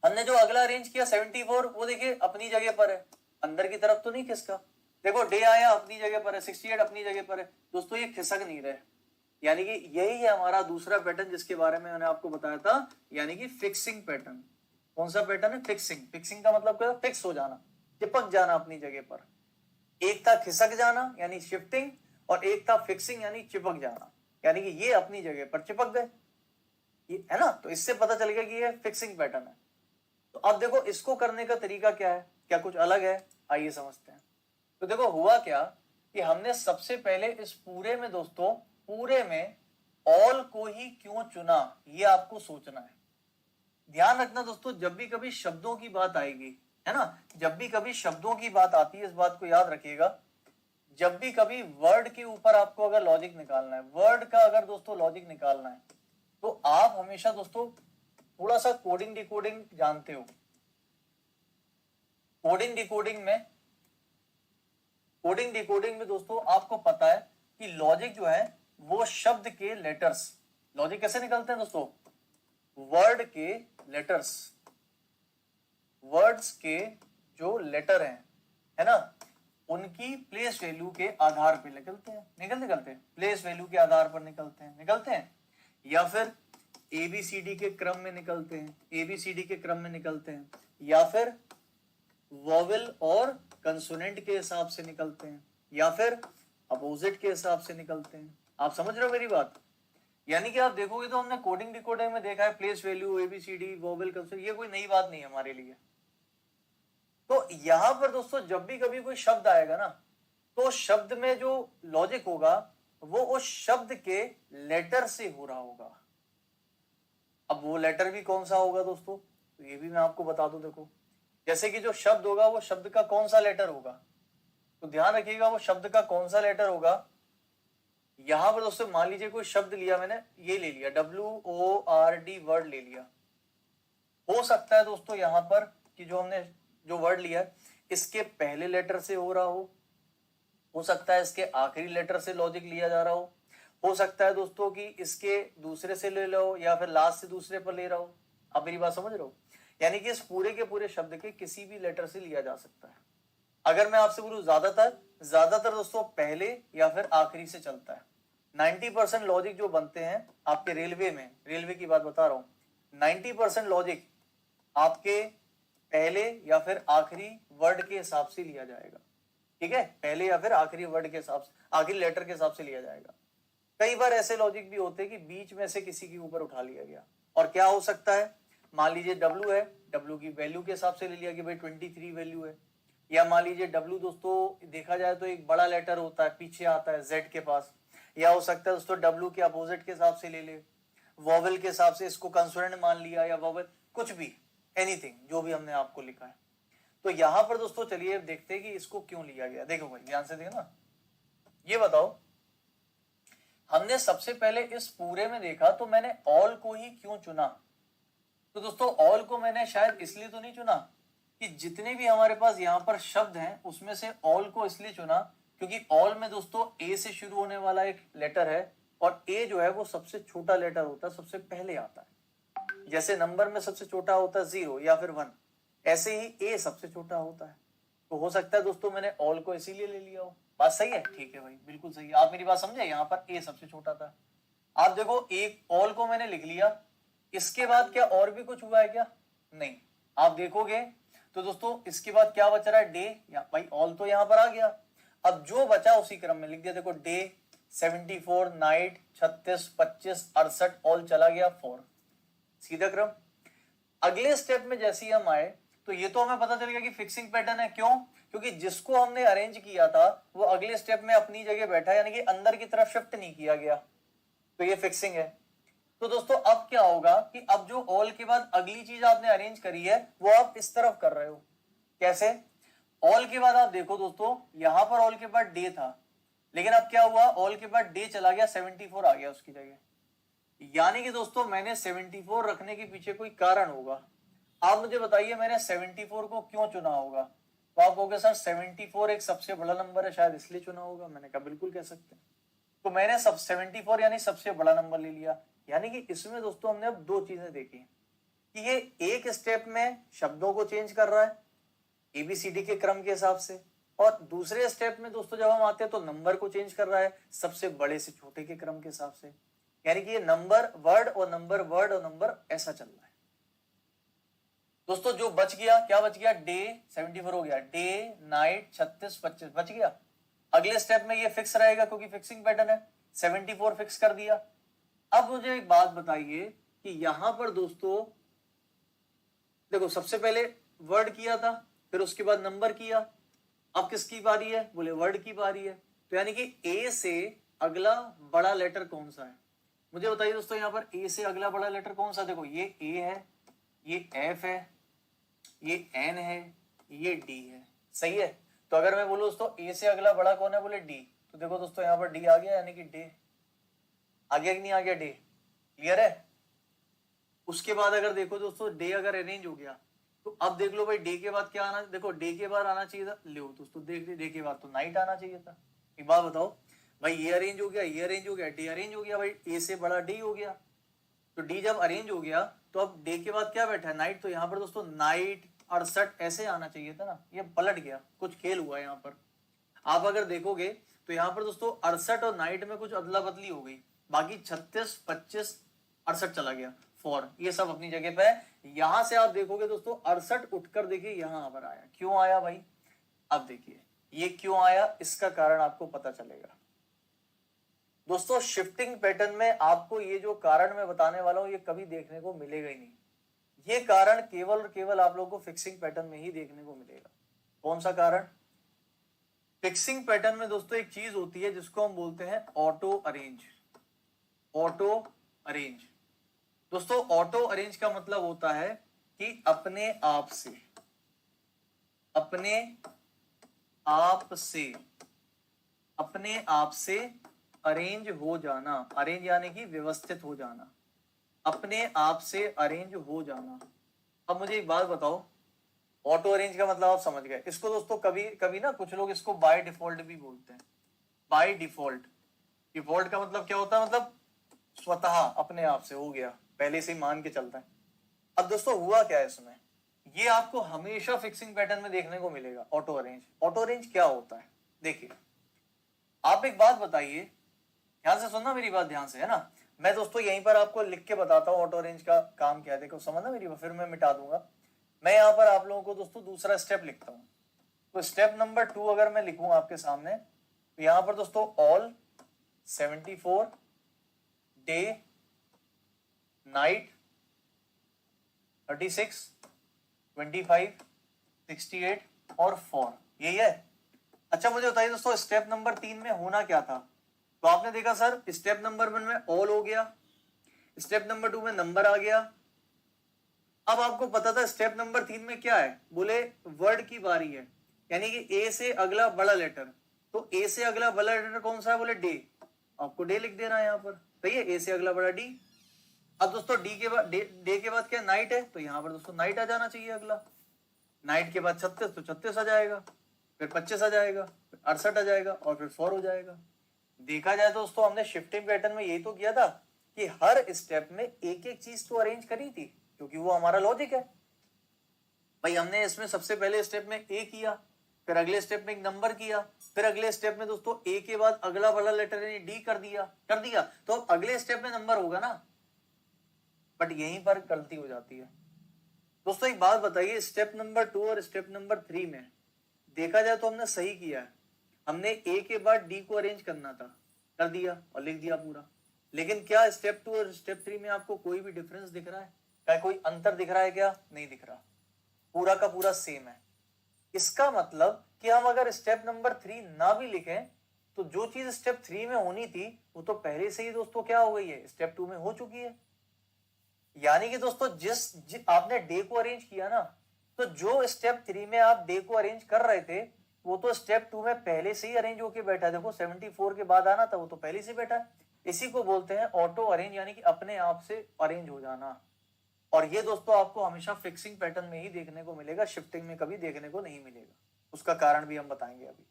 हमने जो अगला अरेंज किया 74, वो देखिए अपनी जगह पर है, अंदर की तरफ तो नहीं खिसका। देखो डे आया अपनी जगह पर है, 68 अपनी जगह पर है। दोस्तों ये खिसक नहीं रहे, यानी कि यही है हमारा दूसरा पैटर्न जिसके बारे में मैंने आपको बताया था, यानी कि फिक्सिंग पैटर्न। कौन सा पैटर्न है, फिक्सिंग। फिक्सिंग का मतलब क्या है, फिक्स हो जाना, चिपक जाना अपनी जगह पर। एक था खिसक जाना यानी शिफ्टिंग, और एक था फिक्सिंग यानी चिपक जाना, यानी कि ये अपनी जगह पर चिपक गए, ये है ना। तो इससे पता चल गया कि ये फिक्सिंग पैटर्न है। तो अब देखो इसको करने का तरीका क्या है, क्या कुछ अलग है, आइए समझते हैं। तो देखो हुआ क्या कि हमने सबसे पहले इस पूरे में दोस्तों, पूरे में ऑल को ही क्यों चुना, ये आपको सोचना है। ध्यान रखना दोस्तों, जब भी कभी शब्दों की बात आएगी, है ना, जब भी कभी शब्दों की बात आती है, इस बात को याद रखिएगा, जब भी कभी वर्ड के ऊपर आपको अगर लॉजिक निकालना है, वर्ड का अगर दोस्तों लॉजिक निकालना है, तो आप हमेशा दोस्तों थोड़ा सा कोडिंग डिकोडिंग जानते हो। कोडिंग डिकोडिंग में दोस्तों आपको पता है कि लॉजिक जो है वो शब्द के लेटर्स, लॉजिक कैसे निकलते हैं दोस्तों, वर्ड के लेटर्स, वर्ड्स के जो लेटर हैं, है ना, उनकी प्लेस वैल्यू के आधार पर निकलते हैं, प्लेस वैल्यू के आधार पर निकलते हैं, या फिर एबीसीडी के क्रम में निकलते हैं, या फिर वोवेल और कंसोनेंट के हिसाब से निकलते हैं, या फिर अपोजिट के हिसाब से निकलते हैं। आप समझ रहे हो मेरी बात। यानी कि आप देखोगे तो हमने कोडिंग डिकोडिंग में देखा है place value, ABCD, vowel, consonant, ये कोई नई बात नहीं है हमारे लिए। तो यहां पर दोस्तों जब भी कभी कोई शब्द आएगा ना, तो शब्द में जो लॉजिक होगा वो उस शब्द के लेटर से हो रहा होगा। अब वो लेटर भी कौन सा होगा दोस्तों, तो ये भी मैं आपको बता दूं। देखो जैसे कि जो शब्द होगा वो शब्द का कौन सा लेटर होगा, तो ध्यान रखिएगा वो शब्द का कौन सा लेटर होगा। यहां पर दोस्तों मान लीजिए कोई शब्द लिया मैंने, ये ले लिया WORD वर्ड ले लिया। हो सकता है दोस्तों यहां पर कि जो हमने जो वर्ड लिया इसके पहले लेटर से हो रहा हो सकता है इसके आखिरी लेटर से लॉजिक लिया जा रहा हो सकता है दोस्तों कि इसके दूसरे से ले लो या फिर लास्ट से दूसरे पर ले रहा हो। आप मेरी बात समझ रहे हो, यानी कि इस पूरे के पूरे शब्द के किसी भी लेटर से लिया जा सकता है। अगर मैं आपसे बोलूं ज्यादातर दोस्तों पहले या फिर आखिरी से चलता है, 90% लॉजिक जो बनते हैं आपके रेलवे में, रेलवे की बात बता रहा हूं, 90% लॉजिक आपके पहले या फिर आखिरी वर्ड के हिसाब से लिया जाएगा। ठीक है, पहले या फिर आखिरी वर्ड के हिसाब से, आखिरी लेटर के हिसाब से लिया जाएगा। कई बार ऐसे लॉजिक भी होते हैं कि बीच में से किसी के ऊपर उठा लिया गया। और क्या हो सकता है, मान लीजिए W है, W की वैल्यू के हिसाब से ले लिया कि भाई 23 वैल्यू है। या मान लीजिए W दोस्तों देखा जाए तो एक बड़ा लेटर होता है, पीछे आता है Z के पास। या हो सकता है दोस्तों W के अपोजिट के हिसाब से ले ले, वॉवेल के हिसाब से इसको कंसोनेंट मान लिया, या वॉवेल, कुछ भी, एनीथिंग, जो भी हमने आपको लिखा है। तो यहां पर दोस्तों चलिए देखते हैं कि इसको क्यों लिया गया। देखो भाई ध्यान से देखो ना, ये बताओ, हमने सबसे पहले इस पूरे में देखा तो मैंने ऑल को ही क्यों चुना। तो दोस्तों ऑल को मैंने शायद इसलिए तो नहीं चुना कि जितने भी हमारे पास यहाँ पर शब्द हैं उसमें से ऑल को इसलिए चुना क्योंकि ऑल में दोस्तों ए से शुरू होने वाला एक लेटर है, और ए जो है वो सबसे छोटा लेटर होता है, सबसे पहले आता है। जैसे नंबर में सबसे छोटा होता है 0 या फिर 1, ऐसे ही ए सबसे छोटा होता है। तो हो सकता है दोस्तों मैंने ऑल को इसीलिए ले लिया हो। बात सही है? ठीक है भाई, बिल्कुल सही है। आप मेरी बात समझे, यहाँ पर ए सबसे छोटा था। आप देखो एक ऑल को मैंने लिख लिया, इसके बाद क्या और भी कुछ हुआ है क्या? नहीं। आप देखोगे तो दोस्तों इसके बाद क्या बच रहा है? डे, या भाई ऑल तो यहाँ पर आ गया। अब जो बचा उसी क्रम में लिख दिया। देखो डे, 74, नाइट, 36, 25, 68, ऑल चला गया 4, सीधा क्रम। अगले स्टेप में जैसे ही हम आए तो ये तो हमें पता चल गया कि फिक्सिंग पैटर्न है। क्यों? क्योंकि जिसको हमने अरेंज किया था वो अगले स्टेप में अपनी जगह बैठा, यानी कि अंदर की तरफ शिफ्ट नहीं किया गया, तो ये फिक्सिंग है। तो दोस्तों अब क्या होगा कि अब जो ऑल के बाद अगली चीज आपने अरेंज करी है वो आप इस तरफ कर रहे हो। कैसे? ऑल के बाद आप देखो दोस्तों, यहां पर ऑल के बाद डे था, लेकिन अब क्या हुआ, ऑल के बाद डे चला गया, 74 आ गया उसकी जगह। यानी कि दोस्तों मैंने 74 रखने के पीछे कोई कारण होगा। आप मुझे बताइए मैंने 74 को क्यों चुना होगा? तो आप कहोगे सर 74 एक सबसे बड़ा नंबर है, शायद इसलिए चुना होगा। मैंने कहा बिल्कुल कह सकते हैं। तो मैंने सब 74 यानी सबसे बड़ा नंबर ले लिया। यानी कि इसमें दोस्तों हमने अब दो चीजें देखी कि ये एक स्टेप में शब्दों को चेंज कर रहा है एबीसीडी के क्रम के हिसाब से, और दूसरे स्टेप में दोस्तों जब हम आते हैं तो नंबर को चेंज कर रहा है सबसे बड़े से छोटे के क्रम के हिसाब से। यानी कि ये नंबर वर्ड और नंबर वर्ड और नंबर ऐसा चल रहा है। दोस्तों जो बच गया, क्या बच गया? डे 74 हो गया, डे, नाइट, 36, 25 बच गया। अगले स्टेप में ये फिक्स रहेगा क्योंकि फिक्सिंग पैटर्न है, 74 फिक्स कर दिया। अब मुझे एक बात बताइए कि यहां पर दोस्तों देखो सबसे पहले वर्ड किया था, फिर उसके बाद नंबर किया। अब किसकी बारी है? बोले वर्ड की बारी है। तो यानी कि ए से अगला बड़ा लेटर कौन सा है? मुझे बताइए दोस्तों, यहां पर ए से अगला बड़ा लेटर कौन सा? देखो ये ए है, ये एफ है, ये एन है, ये डी है। सही है? तो अगर मैं बोलूं दोस्तों ए से अगला बड़ा कौन है? बोले डी। तो देखो दोस्तों यहां पर डी आ गया, यानी कि डे आ गया कि नहीं आ गया? डे। क्लियर है? उसके बाद अगर देखो दोस्तों डे अगर अरेंज हो गया तो अब देख लो भाई डे के बाद क्या आना, देखो डे के बाद आना चाहिए था, लो दोस्तों देख डे के बाद तो नाइट आना चाहिए था। एक बात बताओ भाई, ये अरेंज हो गया, ये अरेंज हो गया, डे अरेंज हो गया, भाई ए से बड़ा डी हो गया। तो डी जब अरेंज हो गया तो अब डे के बाद क्या बैठा है? नाइट। तो यहाँ पर दोस्तों नाइट 68 ऐसे आना चाहिए था ना, ये पलट गया, कुछ खेल हुआ यहाँ पर। आप अगर देखोगे तो यहाँ पर दोस्तों 68 और नाइट में कुछ अदला बदली हो गई, बाकी 36, 25, 68 चला गया, 4, ये सब अपनी जगह पे है। यहां से आप देखोगे दोस्तों 68 उठकर देखिए यहां पर आया। क्यों आया भाई? अब देखिए ये क्यों आया, इसका कारण आपको पता चलेगा। दोस्तों शिफ्टिंग पैटर्न में आपको ये जो कारण मैं बताने वाला हूं ये कभी देखने को मिलेगा ही नहीं। ये कारण केवल और केवल आप लोगों को फिक्सिंग पैटर्न में ही देखने को मिलेगा। कौन सा कारण? फिक्सिंग पैटर्न में दोस्तों एक चीज होती है जिसको हम बोलते हैं ऑटो अरेंज। ऑटो अरेंज दोस्तों, ऑटो अरेंज का मतलब होता है कि अपने आप से, अपने आप से अरेंज हो जाना। अरेंज यानी कि व्यवस्थित हो जाना, अपने आप से अरेंज हो जाना। अब मुझे एक बात बताओ, ऑटो अरेंज का मतलब आप समझ गए। इसको दोस्तों कभी कभी ना कुछ लोग इसको बाय डिफॉल्ट भी बोलते हैं। बाय डिफॉल्ट, डिफॉल्ट का मतलब क्या होता है? मतलब स्वतः अपने आप से हो गया, पहले से ही मान के चलता है। अब दोस्तों हुआ क्या है इसमें, ये आपको हमेशा फिक्सिंग पैटर्न में देखने को मिलेगा। ऑटो अरेंज, ऑटो अरेंज क्या होता है? देखिए आप एक बात बताइए, ध्यान से सुनना मेरी बात, ध्यान से, है ना। मैं दोस्तों यहीं पर आपको लिख के बताता हूँ ऑटो अरेंज का काम क्या है, देखो समझना मेरी बात, फिर मैं मिटा दूंगा। मैं यहाँ पर आप लोगों को दोस्तों दूसरा स्टेप लिखता हूँ। तो स्टेप नंबर 2 अगर मैं लिखूं आपके सामने, तो यहाँ पर दोस्तों ऑल 74 डे नाइट 36 25 68 और 4, यही है। अच्छा मुझे बताइए दोस्तों स्टेप नंबर 3 में होना क्या था। तो आपने देखा सर स्टेप नंबर 1 में ऑल हो गया, स्टेप नंबर 2 में नंबर आ गया। अब आपको पता था स्टेप नंबर 3 में क्या है, बोले वर्ड की बारी है, यानी कि ए से अगला बड़ा लेटर। तो ए से अगला बड़ा लेटर कौन सा है, बोले डे, आपको डे लिख देना है यहाँ पर, सही है, ए से अगला बड़ा डी। अब दोस्तों डी के बाद डे के बाद क्या नाइट है, तो यहाँ पर दोस्तों नाइट आ जाना चाहिए अगला। नाइट के बाद 36, तो 36 आ जाएगा, फिर 25 आ जाएगा, फिर 68 आ जाएगा और फिर 4 हो जाएगा। देखा जाए तो दोस्तों हमने शिफ्टिंग पैटर्न में यही तो किया था कि हर स्टेप में एक एक चीज तो अरेंज करी थी, क्योंकि वो हमारा लॉजिक है भाई। हमने इसमें सबसे पहले स्टेप में ए किया, फिर अगले स्टेप में एक नंबर किया, फिर अगले स्टेप में दोस्तों ए के बाद अगला बड़ा लेटर यानी डी कर दिया, तो अब अगले स्टेप में नंबर होगा ना। बट यहीं पर गलती हो जाती है दोस्तों। एक बात बताइए, स्टेप नंबर 2 और स्टेप नंबर 3 में देखा जाए तो हमने सही किया है। हमने ए के बाद डी को अरेंज करना था, कर दिया और लिख दिया पूरा। लेकिन क्या स्टेप 2 और स्टेप 3 में आपको कोई भी डिफरेंस दिख रहा है, क्या कोई अंतर दिख रहा है, क्या नहीं दिख रहा, पूरा का पूरा सेम है। इसका मतलब कि हम अगर स्टेप नंबर 3 ना भी लिखें तो जो चीज स्टेप 3 में होनी थी वो तो पहले से ही दोस्तों क्या हो गई है, स्टेप 2 में हो चुकी है। यानी कि दोस्तों आपने डे को अरेंज किया ना, तो जो स्टेप 3 में आप डे को अरेंज कर रहे थे वो तो स्टेप 2 में पहले से ही अरेंज होके बैठा है। देखो 74 के बाद आना था, वो तो पहले से बैठा है। इसी को बोलते हैं ऑटो अरेंज, यानी कि अपने आप से अरेंज हो जाना। और ये दोस्तों आपको हमेशा फिक्सिंग पैटर्न में ही देखने को मिलेगा, शिफ्टिंग में कभी देखने को नहीं मिलेगा। उसका कारण भी हम बताएंगे अभी,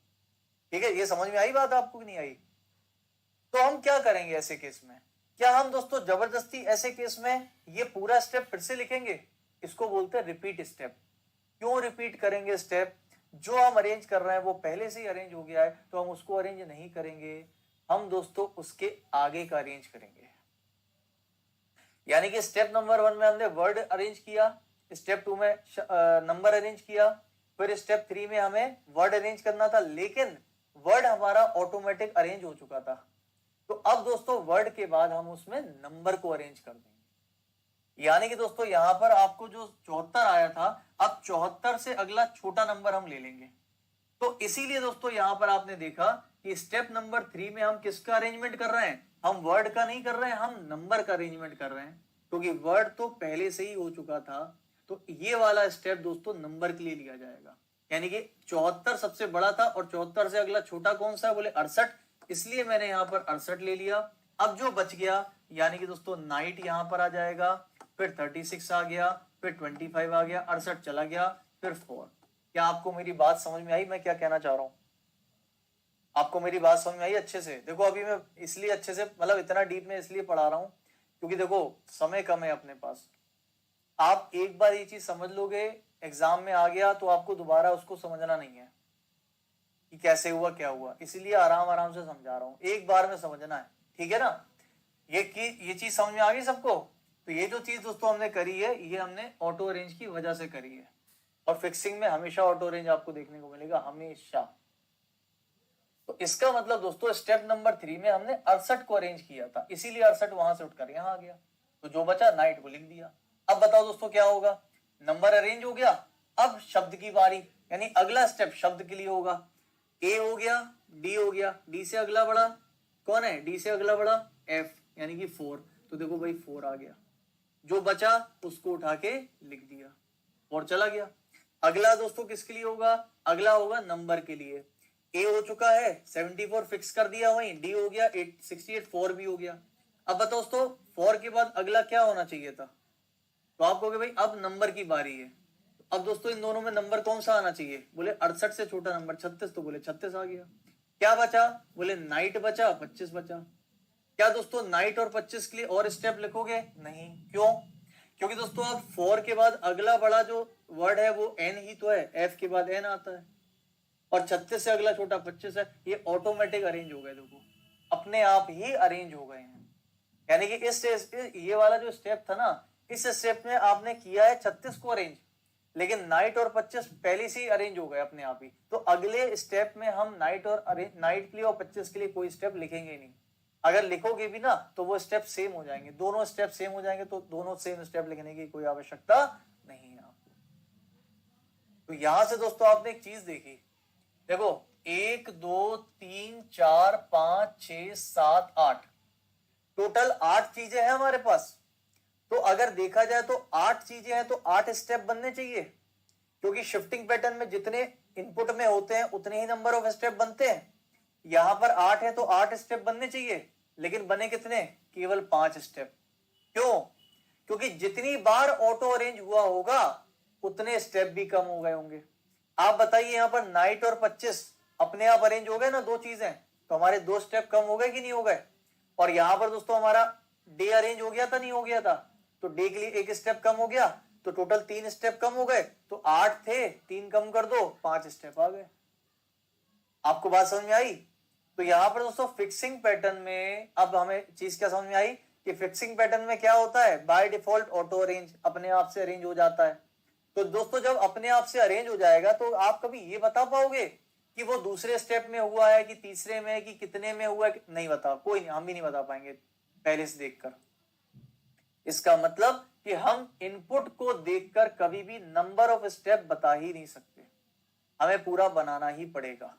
ठीक है। ये समझ में आई बात आपको कि नहीं आई। तो हम क्या करेंगे ऐसे केस में, क्या हम दोस्तों जबरदस्ती ऐसे केस में ये पूरा स्टेप फिर से लिखेंगे, इसको बोलते हैं रिपीट स्टेप। क्यों रिपीट करेंगे स्टेप, जो हम अरेंज कर रहे हैं वो पहले से ही अरेंज हो गया है, तो हम उसको अरेंज नहीं करेंगे, हम दोस्तों उसके आगे का अरेंज करेंगे। यानी कि स्टेप नंबर 1 में हमने वर्ड अरेंज किया, स्टेप 2 में नंबर अरेंज किया, फिर स्टेप 3 में हमें वर्ड अरेंज करना था, लेकिन वर्ड हमारा ऑटोमेटिक अरेंज हो चुका था। तो अब दोस्तों वर्ड के बाद हम उसमें नंबर को अरेंज कर देंगे। यानी कि दोस्तों यहां पर आपको जो 74 आया था, अब 74 से अगला छोटा नंबर हम ले लेंगे। तो इसीलिए दोस्तों यहां पर आपने देखा कि स्टेप नंबर 3 में हम किसका अरेंजमेंट कर रहे हैं, हम वर्ड का नहीं कर रहे हैं, हम नंबर का अरेंजमेंट कर रहे हैं, क्योंकि वर्ड तो पहले से ही हो चुका था। तो ये वाला स्टेप दोस्तों नंबर के लिए लिया जाएगा। यानी कि 74 सबसे बड़ा था और 74 से अगला छोटा कौन सा है, बोले 68, इसलिए मैंने यहां पर 68 ले लिया। अब जो बच गया यानी कि दोस्तों नाइट यहां पर आ जाएगा, फिर 36 आ गया, फिर 25 आ गया, 68 चला गया, फिर 4। क्या आपको मेरी बात समझ में आई, मैं क्या कहना चाह रहा हूं, आपको मेरी बात समझ में आई अच्छे से। देखो अभी मैं इसलिए अच्छे से मतलब इतना डीप में इसलिए पढ़ा रहा हूं क्योंकि देखो समय कम है अपने पास। आप एक बार ये चीज समझ लोगे, एग्जाम में आ गया तो आपको दोबारा उसको समझना नहीं है कि कैसे हुआ क्या हुआ, इसीलिए आराम आराम से समझा रहा हूं, एक बार में समझना है, ठीक है ना। ये चीज समझ में आ गई सबको। तो ये जो चीज दोस्तों हमने करी है, ये हमने ऑटो अरेंज की वजह से करी है। और फिक्सिंग में हमेशा ऑटो अरेंज आपको देखने को मिलेगा, हमेशा। तो इसका मतलब दोस्तों स्टेप नंबर 3 में हमने 68 को अरेंज किया था, इसीलिए 68 वहां से उठकर यहाँ आ गया। तो जो बचा नाइट को लिख दिया। अब बताओ दोस्तों क्या होगा, नंबर अरेंज हो गया, अब शब्द की बारी, यानी अगला स्टेप शब्द के लिए होगा। ए हो गया, डी हो गया, डी से अगला बड़ा कौन है, डी से अगला बड़ा एफ, यानी कि 4। तो देखो भाई 4 आ गया, जो बचा उसको उठा के लिख दिया और चला गया। अगला दोस्तों किसके लिए होगा, अगला होगा नंबर के लिए। ए हो चुका है, 74 फिक्स कर दिया, वहीं डी हो गया 68, 4 भी हो गया। अब बताओ दोस्तों 4 के बाद अगला क्या होना चाहिए था, तो आप कहोगे भाई अब नंबर की बारी है। अब दोस्तों इन दोनों में नंबर कौन सा आना चाहिए, बोले 68 से छोटा नंबर 36, तो बोले 36 आ गया। क्या बचा, बोले नाइट बचा, 25 बचा। क्या दोस्तों नाइट और 25 के लिए और स्टेप लिखोगे, नहीं, क्यों, क्योंकि दोस्तों अब 4 के बाद अगला बड़ा जो वर्ड है वो एन ही तो है, एफ के बाद एन आता है, और 36 से अगला छोटा 25 है, ये ऑटोमेटिक अरेंज हो गया। देखो अपने आप ही अरेंज हो गए हैं। यानी कि इस ये वाला जो स्टेप था ना, इस स्टेप में आपने किया है 36 को अरेंज, लेकिन नाइट और 25 पहले से ही अरेंज हो गए अपने आप ही। तो अगले स्टेप में हम नाइट के लिए और 25 के लिए कोई स्टेप लिखेंगे नहीं। अगर लिखोगे भी ना तो वो स्टेप सेम हो जाएंगे, दोनों स्टेप सेम हो जाएंगे, तो दोनों सेम स्टेप लिखने की कोई आवश्यकता नहीं है आपको। तो यहां से दोस्तों आपने एक चीज देखी, देखो 1 2 3 4 5 6 7 8, टोटल 8 चीजें हैं हमारे पास। तो अगर देखा जाए तो 8 चीजें हैं तो 8 स्टेप बनने चाहिए, क्योंकि शिफ्टिंग पैटर्न में जितने इनपुट में होते हैं उतने ही नंबर ऑफ स्टेप बनते हैं। यहां पर 8 है तो 8 स्टेप बनने चाहिए, लेकिन बने कितने? केवल 5 स्टेप। क्यों? क्योंकि जितनी बार ऑटो अरेंज हुआ होगा उतने स्टेप भी कम हो गए होंगे। आप बताइए, यहां पर नाइट और 25 अपने आप अरेंज हो गए ना, दो चीजें, तो हमारे 2 स्टेप कम हो गए कि नहीं हो गए? और यहां पर दोस्तों हमारा डे अरेंज हो गया था, नहीं हो गया था? तो डे के लिए 1 स्टेप कम हो गया, तो टोटल 3 स्टेप कम हो गए। तो 8 थे, 3 कम कर दो, 5 स्टेप आ गए। आपको बात समझ में आई? तो यहां पर दोस्तों फिक्सिंग पैटर्न में अब हमें चीज क्या समझ में आई कि फिक्सिंग पैटर्न में क्या होता है, बाय डिफॉल्ट ऑटो अरेंज, अपने आप से अरेंज हो जाता है। तो दोस्तों जब अपने आप से अरेंज हो जाएगा तो आप कभी ये बता पाओगे कि वो दूसरे स्टेप में हुआ है कि तीसरे में कि कितने में हुआ है? नहीं बता, कोई नहीं, हम भी नहीं बता पाएंगे पहले से देखकर। इसका मतलब कि हम इनपुट को देखकर कभी भी नंबर ऑफ स्टेप बता ही नहीं सकते, हमें पूरा बनाना ही पड़ेगा।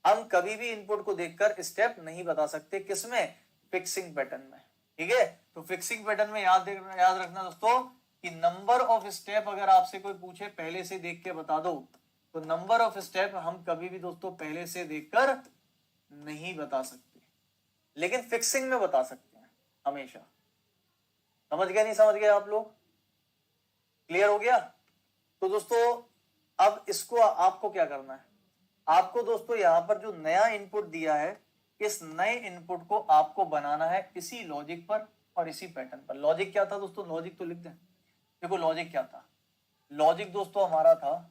हम कभी भी इनपुट को देखकर स्टेप नहीं बता सकते, किसमें? फिक्सिंग पैटर्न में। ठीक है, तो फिक्सिंग पैटर्न में याद रखना दोस्तों कि नंबर ऑफ स्टेप अगर आपसे कोई पूछे पहले से देख के बता दो, तो नंबर ऑफ स्टेप हम कभी भी दोस्तों पहले से देखकर नहीं बता सकते, लेकिन फिक्सिंग में बता सकते हैं हमेशा। समझ गए, नहीं समझ गए आप लोग? क्लियर हो गया? तो दोस्तों अब इसको आपको क्या करना है, आपको दोस्तों यहां पर जो नया इनपुट दिया है, इस नए इनपुट को आपको बनाना है इसी लॉजिक पर और इसी पैटर्न पर। लॉजिक क्या था दोस्तों? लॉजिक तो लिख दें। देखो लॉजिक क्या था, लॉजिक दोस्तों हमारा था,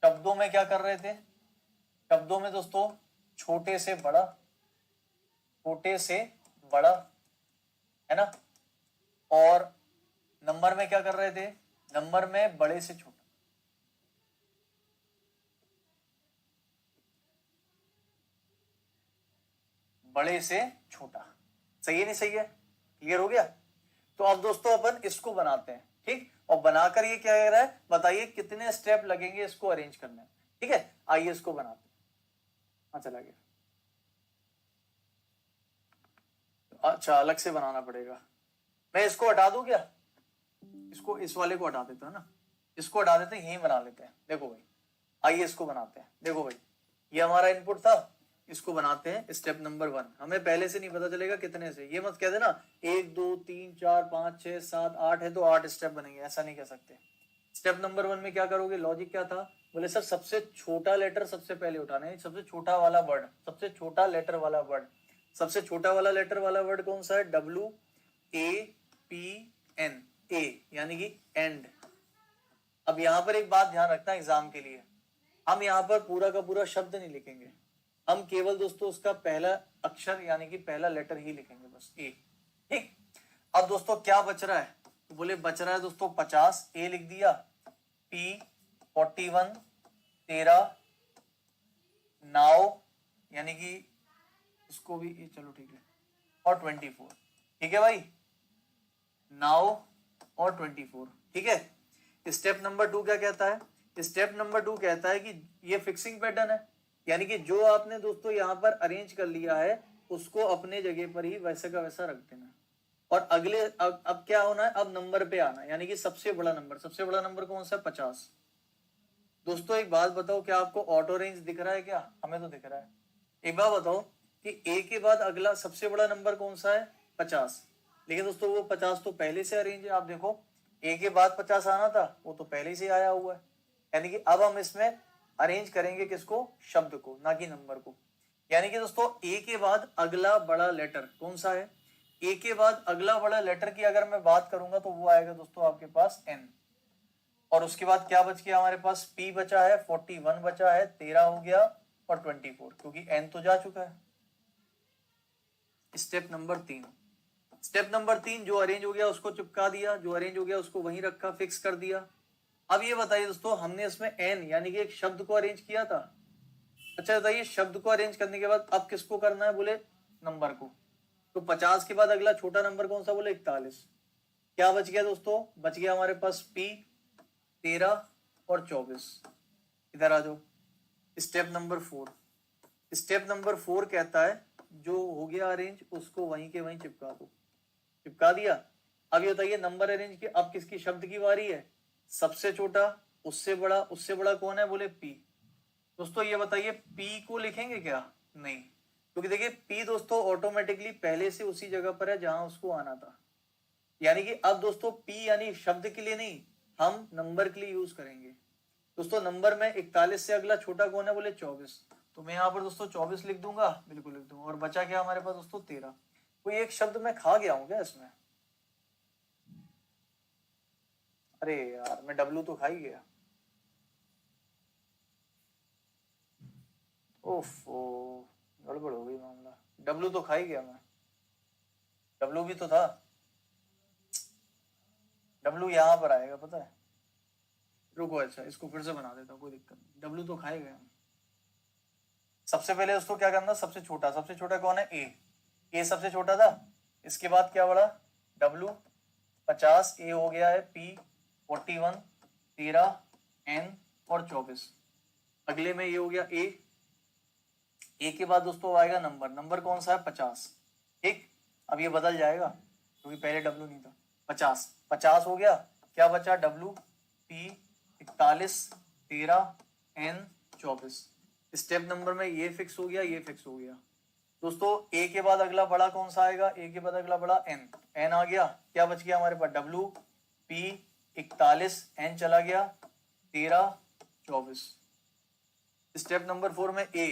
शब्दों में क्या कर रहे थे? शब्दों में दोस्तों छोटे से बड़ा, छोटे से बड़ा, है ना? और नंबर में क्या कर रहे थे? नंबर में बड़े से छोटा। बड़े से छोटा, सही है नहीं सही है? क्लियर हो गया? तो अब दोस्तों अपन इसको बनाते हैं, ठीक? और बनाकर ये क्या कह रहा है, बताइए कितने स्टेप लगेंगे इसको अरेंज करने में। ठीक है, आइए इसको बनाते हैं। हाँ चला गया, अच्छा अलग से बनाना पड़ेगा। मैं इसको हटा दूं क्या? इसको, इस वाले को हटा देता है ना, इसको हटा देते हैं, यही बना लेते हैं। देखो भाई, आइए इसको बनाते हैं। देखो भाई, ये हमारा इनपुट था, इसको बनाते हैं स्टेप नंबर 1। हमें पहले से नहीं पता चलेगा कितने से, ये मत कह देना 1 2 3 4 5 6 7 8 है तो 8 स्टेप बनेंगे, ऐसा नहीं कह सकते। स्टेप नंबर 1 में क्या करोगे? लॉजिक क्या था? बोले सर सबसे छोटा लेटर सबसे पहले उठाना है, सबसे छोटा वाला वर्ड, सबसे छोटा लेटर वाला वर्ड। सबसे छोटा वाला लेटर वाला वर्ड कौन सा है? WAPN, ए यानी कि एंड। अब यहां पर एक बात ध्यान रखना एग्जाम के लिए, हम यहां पर पूरा का पूरा शब्द नहीं लिखेंगे, हम केवल दोस्तों उसका पहला अक्षर यानी कि पहला लेटर ही लिखेंगे, बस ए। ठीक, अब दोस्तों क्या बच रहा है? तो बोले बच रहा है दोस्तों 50, ए लिख दिया, P 41 13, नाउ यानी कि इसको भी ए, चलो ठीक है, और 24। ठीक है भाई, नाउ और 24। ठीक है, स्टेप नंबर 2 क्या कहता है? स्टेप नंबर 2 कहता है कि ये फिक्सिंग पैटर्न है, यानी कि जो आपने दोस्तों यहाँ पर अरेंज कर लिया है उसको अपने जगह पर ही वैसे का वैसा रख देना। और अगले अब क्या होना है? अब नंबर पे आना है, यानी कि सबसे बड़ा नंबर। सबसे बड़ा नंबर कौन सा है? 50। दोस्तों एक बात बताओ, क्या आपको ऑटो रेंज दिख रहा है क्या? हमें तो दिख रहा है। एक बात बताओ कि ए के बाद अगला सबसे बड़ा नंबर कौन सा है? 50। लेकिन दोस्तों वो 50 तो पहले से अरेंज है, आप देखो ए के बाद 50 आना था, वो तो पहले से आया हुआ है। यानी कि अब हम इसमें अरेंज करेंगे किसको? शब्द को, ना कि नंबर को। यानी कि दोस्तों ए के बाद अगला बड़ा लेटर कौन सा है? ए के बाद अगला बड़ा लेटर की अगर मैं बात करूंगा तो वो आएगा दोस्तों आपके पास एन। और उसके बाद क्या बच गया हमारे पास? पी बचा है, 41 बचा है, 13 हो गया, और 24, क्योंकि n तो जा चुका है। स्टेप नंबर 3, स्टेप नंबर 3 जो अरेंज हो गया उसको चिपका दिया, जो अरेंज हो गया उसको वहीं रखा, फिक्स कर दिया। अब ये बताइए दोस्तों, हमने इसमें n यानी कि एक शब्द को अरेंज किया था। अच्छा बताइए, शब्द को अरेंज करने के बाद अब किसको करना है, बोले नंबर को। तो 50 के बाद अगला छोटा नंबर कौन सा, बोले 41। क्या बच गया दोस्तों, बच गया हमारे पास p, 13 और 24। इधर आ जाओ। स्टेप नंबर 4, स्टेप नंबर 4 कहता है जो हो गया अरेंज उसको वहीं के वहीं चिपका दो। चिपका दिया। अब ये बताइए नंबर अरेंज के, अब किसकी शब्द की बारी है, सबसे छोटा, उससे बड़ा कौन है, बोले p। दोस्तों ये बताइए p को लिखेंगे क्या, नहीं, क्योंकि देखिए p दोस्तों ऑटोमेटिकली पहले से उसी जगह पर है जहां उसको आना था। यानी कि अब दोस्तों p यानी शब्द के लिए नहीं, हम नंबर के लिए यूज करेंगे। दोस्तों नंबर में 41 से अगला छोटा कौन है, बोले 24। तो मैं यहाँ पर दोस्तों 24 लिख दूंगा, बिल्कुल लिख दूंगा। और बचा क्या हमारे पास दोस्तों 13। कोई एक शब्द मैं खा गया हूं क्या इसमें, अरे यार मैं W तो खा ही गया। ओफो, गड़बड़ हो गई मामला, W तो खा ही गया मैं, W भी तो था, W यहाँ पर आएगा पता है। रुको, अच्छा इसको फिर से बना देता हूँ, कोई दिक्कत नहीं, W तो खाए गए। सबसे पहले दोस्तों क्या करना, सबसे छोटा कौन है, ए सबसे छोटा था। इसके बाद क्या बढ़ा, W 50, ए हो गया है P 41, 13, N और 24। अगले में ये हो गया ए के बाद दोस्तों आएगा नंबर कौन सा है, 50। ठीक, अब ये बदल जाएगा क्योंकि पहले W नहीं था। 50 हो गया, क्या बचा, W P 41, 13, N 24। Step number में ये फिक्स हो गया, ये फिक्स हो गया। दोस्तों ए के बाद अगला बड़ा कौन सा आएगा, ए के बाद अगला बड़ा n आ गया। क्या बच गया हमारे पास, W P 41, N चला गया, 13, 24। स्टेप नंबर 4 में ए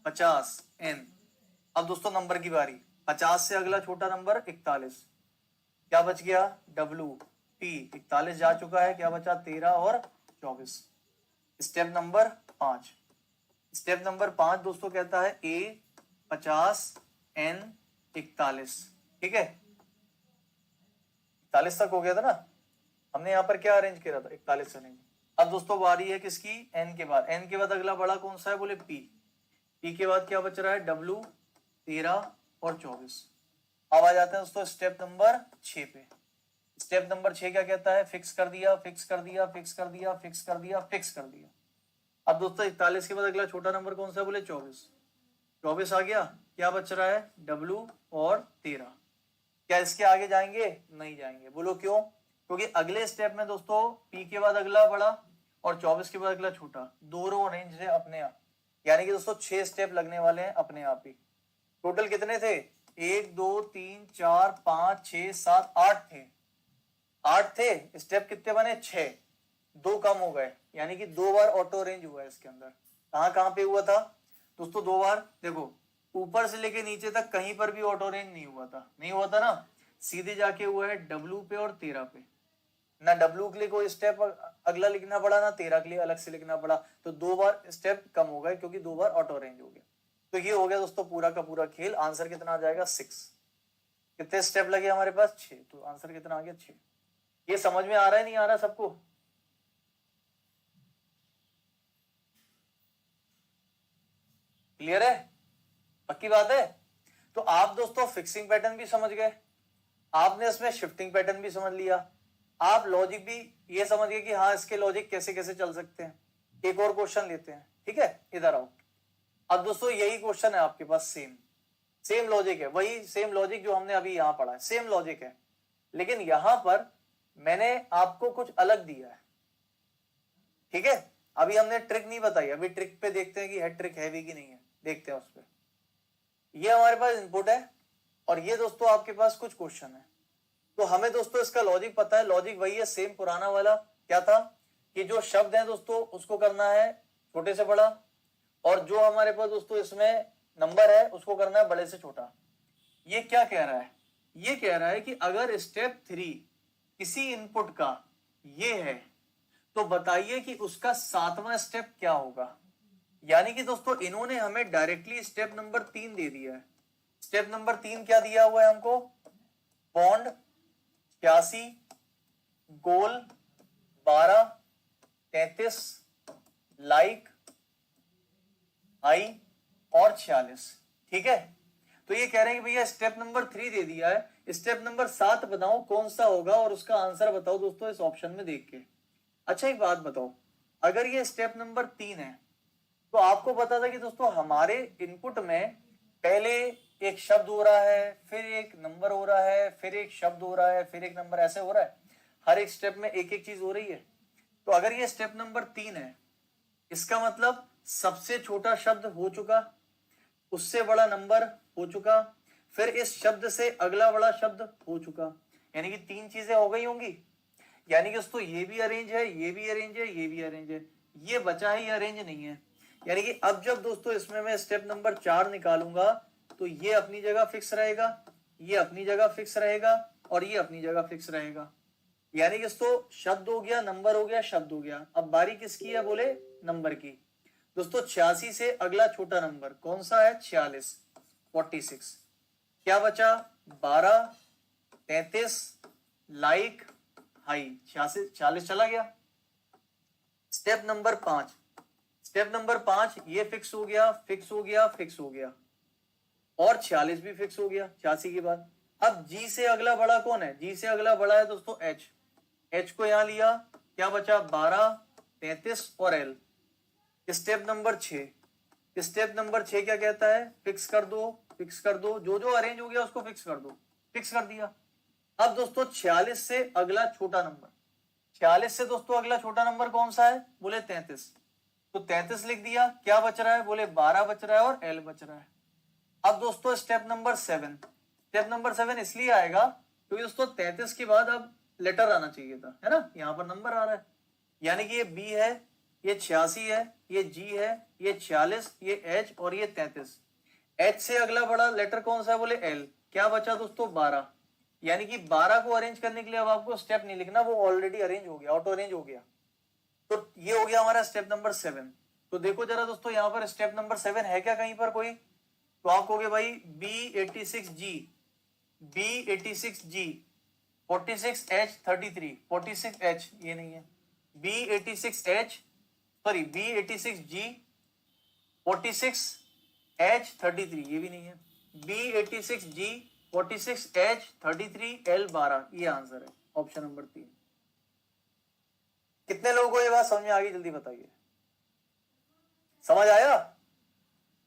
50, N। अब दोस्तों नंबर की बारी, 50 से अगला छोटा नंबर 41। क्या बच गया, W P 41 जा चुका है, क्या बचा 13 और 24। स्टेप नंबर 5, स्टेप नंबर 5 दोस्तों कहता है A 50, N 41। ठीक है, 41 तक हो गया था ना, हमने यहाँ पर क्या अरेंज किया था, 41 अरेंज। अब दोस्तों बारी है किसकी, N के बाद। N के बाद अगला बड़ा कौन सा है, बोले P के बाद क्या बच रहा है, W 13 और 24। अब आ जाते हैं दोस्तों स्टेप नंबर 6 पे। स्टेप नंबर 6 क्या कहता है, फिक्स कर दिया, फिक्स कर दिया, फिक्स कर दिया, फिक्स कर दिया, फिक्स कर दिया। अब दोस्तों 41 के बाद अगला छोटा नंबर कौन सा है, बोले 24 आ गया। क्या बच रहा है, W और 13। क्या इसके आगे जाएंगे, नहीं जाएंगे, बोलो क्यों, क्योंकि अगले स्टेप में दोस्तों P के बाद अगला बड़ा और 24 के बाद अगला छोटा, दोनों रेंज है अपने आप। यानी कि दोस्तों 6 स्टेप लगने वाले हैं अपने आप ही। टोटल कितने थे, 1 2 3 4 5 6 7 8 थे। स्टेप कितने बने, 6, 2 कम हो गए, यानी कि 2 बार ऑटो रेंज हुआ है इसके अंदर। कहां पे हुआ था दोस्तों, 2 बार। देखो ऊपर से लेके नीचे तक कहीं पर भी ऑटो रेंज नहीं हुआ था ना, सीधे जाके हुआ है W पे और 13 पे। ना W के लिए कोई स्टेप अगला लिखना पड़ा, ना 13 के लिए अलग से लिखना पड़ा। तो 2 बार स्टेप कम हो गए क्योंकि 2 बार ऑटो रेंज हो गया। तो ये हो गया दोस्तों पूरा का पूरा खेल। आंसर कितना आ जाएगा, 6। कितने स्टेप लगे हमारे पास, 6। तो आंसर कितना आ गया, 6। ये समझ में आ रहा है, नहीं आ रहा सबको, क्लियर है, पक्की बात है। तो आप दोस्तों फिक्सिंग पैटर्न भी समझ गए, आपने इसमें शिफ्टिंग पैटर्न भी समझ लिया, आप लॉजिक भी ये समझ गए कि हाँ इसके लॉजिक कैसे कैसे चल सकते हैं। एक और क्वेश्चन लेते हैं, ठीक है, इधर आओ। अब दोस्तों यही क्वेश्चन है आपके पास, सेम लॉजिक है, वही सेम लॉजिक जो हमने अभी यहां पढ़ा है, सेम लॉजिक है, लेकिन यहां पर मैंने आपको कुछ अलग दिया है। ठीक है, अभी हमने ट्रिक नहीं बताई, अभी ट्रिक पे देखते हैं कि है ट्रिक है भी कि नहीं है, देखते हैं उस पर। ये हमारे पास इनपुट है और ये दोस्तों आपके पास कुछ क्वेश्चन है। तो हमें दोस्तों इसका लॉजिक पता है, लॉजिक वही है सेम पुराना वाला। क्या था कि जो शब्द है दोस्तों उसको करना है छोटे से बड़ा, और जो हमारे पास दोस्तों इसमें नंबर है उसको करना है बड़े से छोटा। ये क्या कह रहा है, ये कह रहा है कि अगर स्टेप 3 किसी इनपुट का ये है तो बताइए कि उसका 7वां स्टेप क्या होगा। यानी कि दोस्तों इन्होंने हमें डायरेक्टली स्टेप नंबर 3 दे दिया है। स्टेप नंबर 3 क्या दिया हुआ है हमको? बॉन्ड 86, गोल 12, 33, लाइक, हाई और 46। ठीक है, तो ये कह रहे हैं कि भैया स्टेप नंबर 3 दे दिया है, स्टेप नंबर 7 बताओ कौन सा होगा और उसका आंसर बताओ दोस्तों इस ऑप्शन में देख के। अच्छा एक बात बताओ, अगर ये स्टेप नंबर 3 है तो आपको पता था कि दोस्तों हमारे इनपुट में पहले एक शब्द हो रहा है, फिर एक नंबर हो रहा है, फिर एक शब्द हो रहा है, फिर एक नंबर, ऐसे हो रहा है, हर एक स्टेप में एक एक चीज हो रही है। तो अगर ये स्टेप नंबर 3 है, इसका मतलब सबसे छोटा शब्द हो चुका, उससे बड़ा नंबर हो चुका, फिर इस शब्द से अगला बड़ा शब्द हो चुका, यानी कि 3 चीजें हो गई होंगी। यानी कि दोस्तों ये भी अरेंज है, ये भी अरेंज है, ये भी अरेंज है, ये बचा है, ये अरेंज नहीं है। यानी कि अब जब दोस्तों इसमें मैं स्टेप नंबर 4 निकालूंगा तो ये अपनी जगह फिक्स रहेगा, ये अपनी जगह फिक्स रहेगा और ये अपनी जगह फिक्स रहेगा। यानी कि दोस्तों शब्द हो गया, नंबर हो गया, शब्द हो गया। अब बारी किसकी है? बोले नंबर की। दोस्तों 86 से अगला छोटा नंबर कौन सा है? 46, 46। क्या बचा? 12, 33, लाइक, हाई। 46 चला गया। स्टेप नंबर 5, स्टेप नंबर 5 ये फिक्स हो गया, फिक्स हो गया, फिक्स हो गया और 46 भी फिक्स हो गया 86 के बाद। अब जी से अगला बड़ा कौन है? जी से अगला बड़ा है दोस्तों एच। एच को यहां लिया, क्या बचा? 12, 33 और L. Step number 6, step number 6 क्या कहता है? फिक्स कर दो, फिक्स कर दो, जो जो अरेंज हो गया उसको फिक्स कर दो। फिक्स कर दिया। अब दोस्तों 46 से अगला छोटा नंबर, 46 से दोस्तों अगला छोटा नंबर कौन सा है? बोले 33। तो 33 लिख दिया। क्या बच रहा है? बोले 12 बच रहा है और एल बच रहा है। अब दोस्तों स्टेप नंबर 7, स्टेप नंबर 7 इसलिए आएगा क्योंकि दोस्तों 33 के बाद अब लेटर आना चाहिए था, है ना? यहाँ पर नंबर आ रहा है, यानी कि ये बी है, ये 86 है, ये जी है, ये 46, ये एच और ये 33। एच से अगला बड़ा लेटर कौन सा है? बोले एल। क्या बचा दोस्तों? 12। यानी कि 12 को अरेंज करने के लिए अब आपको स्टेप नहीं लिखना, वो ऑलरेडी अरेंज हो गया, ऑटो अरेंज हो गया। तो ये हो गया हमारा स्टेप नंबर 7। तो देखो जरा दोस्तों यहाँ पर स्टेप नंबर 7 है क्या कहीं पर कोई? तो आप कहोगे भाई B86G, B86G, 46H33, 46H ये नहीं है, B86H, सॉरी B86G, 46H33 ये भी नहीं है, B86G, 46H33, L12 ये आंसर है, ऑप्शन नंबर 3। कितने लोगों को ये बात समझ में आ गई? जल्दी बताइए, समझ आया?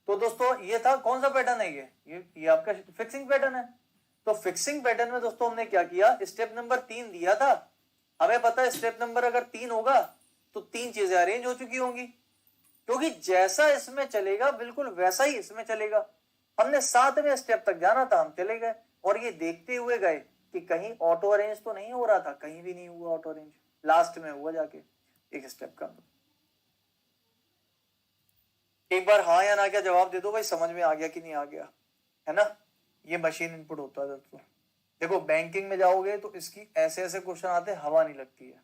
तो दोस्तों ये था कौन सा पैटर्न है? ये आपका फिक्सिंग पैटर्न है। तो फिक्सिंग पैटर्न में दोस्तों हमने क्या किया? स्टेप नंबर 3 दिया था, हमें पता है स्टेप नंबर अगर 3 होगा तो 3 चीजें अरेंज हो चुकी होंगी, क्योंकि जैसा इसमें चलेगा बिल्कुल वैसा ही इसमें चलेगा। हमने 7वें स्टेप तक जाना था, हम चले गए और ये देखते हुए गए कि कहीं ऑटो अरेंज तो नहीं हो रहा था, कहीं भी नहीं हुआ ऑटो अरेंज, लास्ट में हुआ जाके एक स्टेप का। एक बार हाँ या ना क्या जवाब दे दो भाई, समझ में आ गया कि नहीं आ गया, है ना? ये मशीन इनपुट होता है दोस्तों। देखो बैंकिंग में जाओगे तो इसकी ऐसे ऐसे क्वेश्चन आते हैं, हवा नहीं लगती है,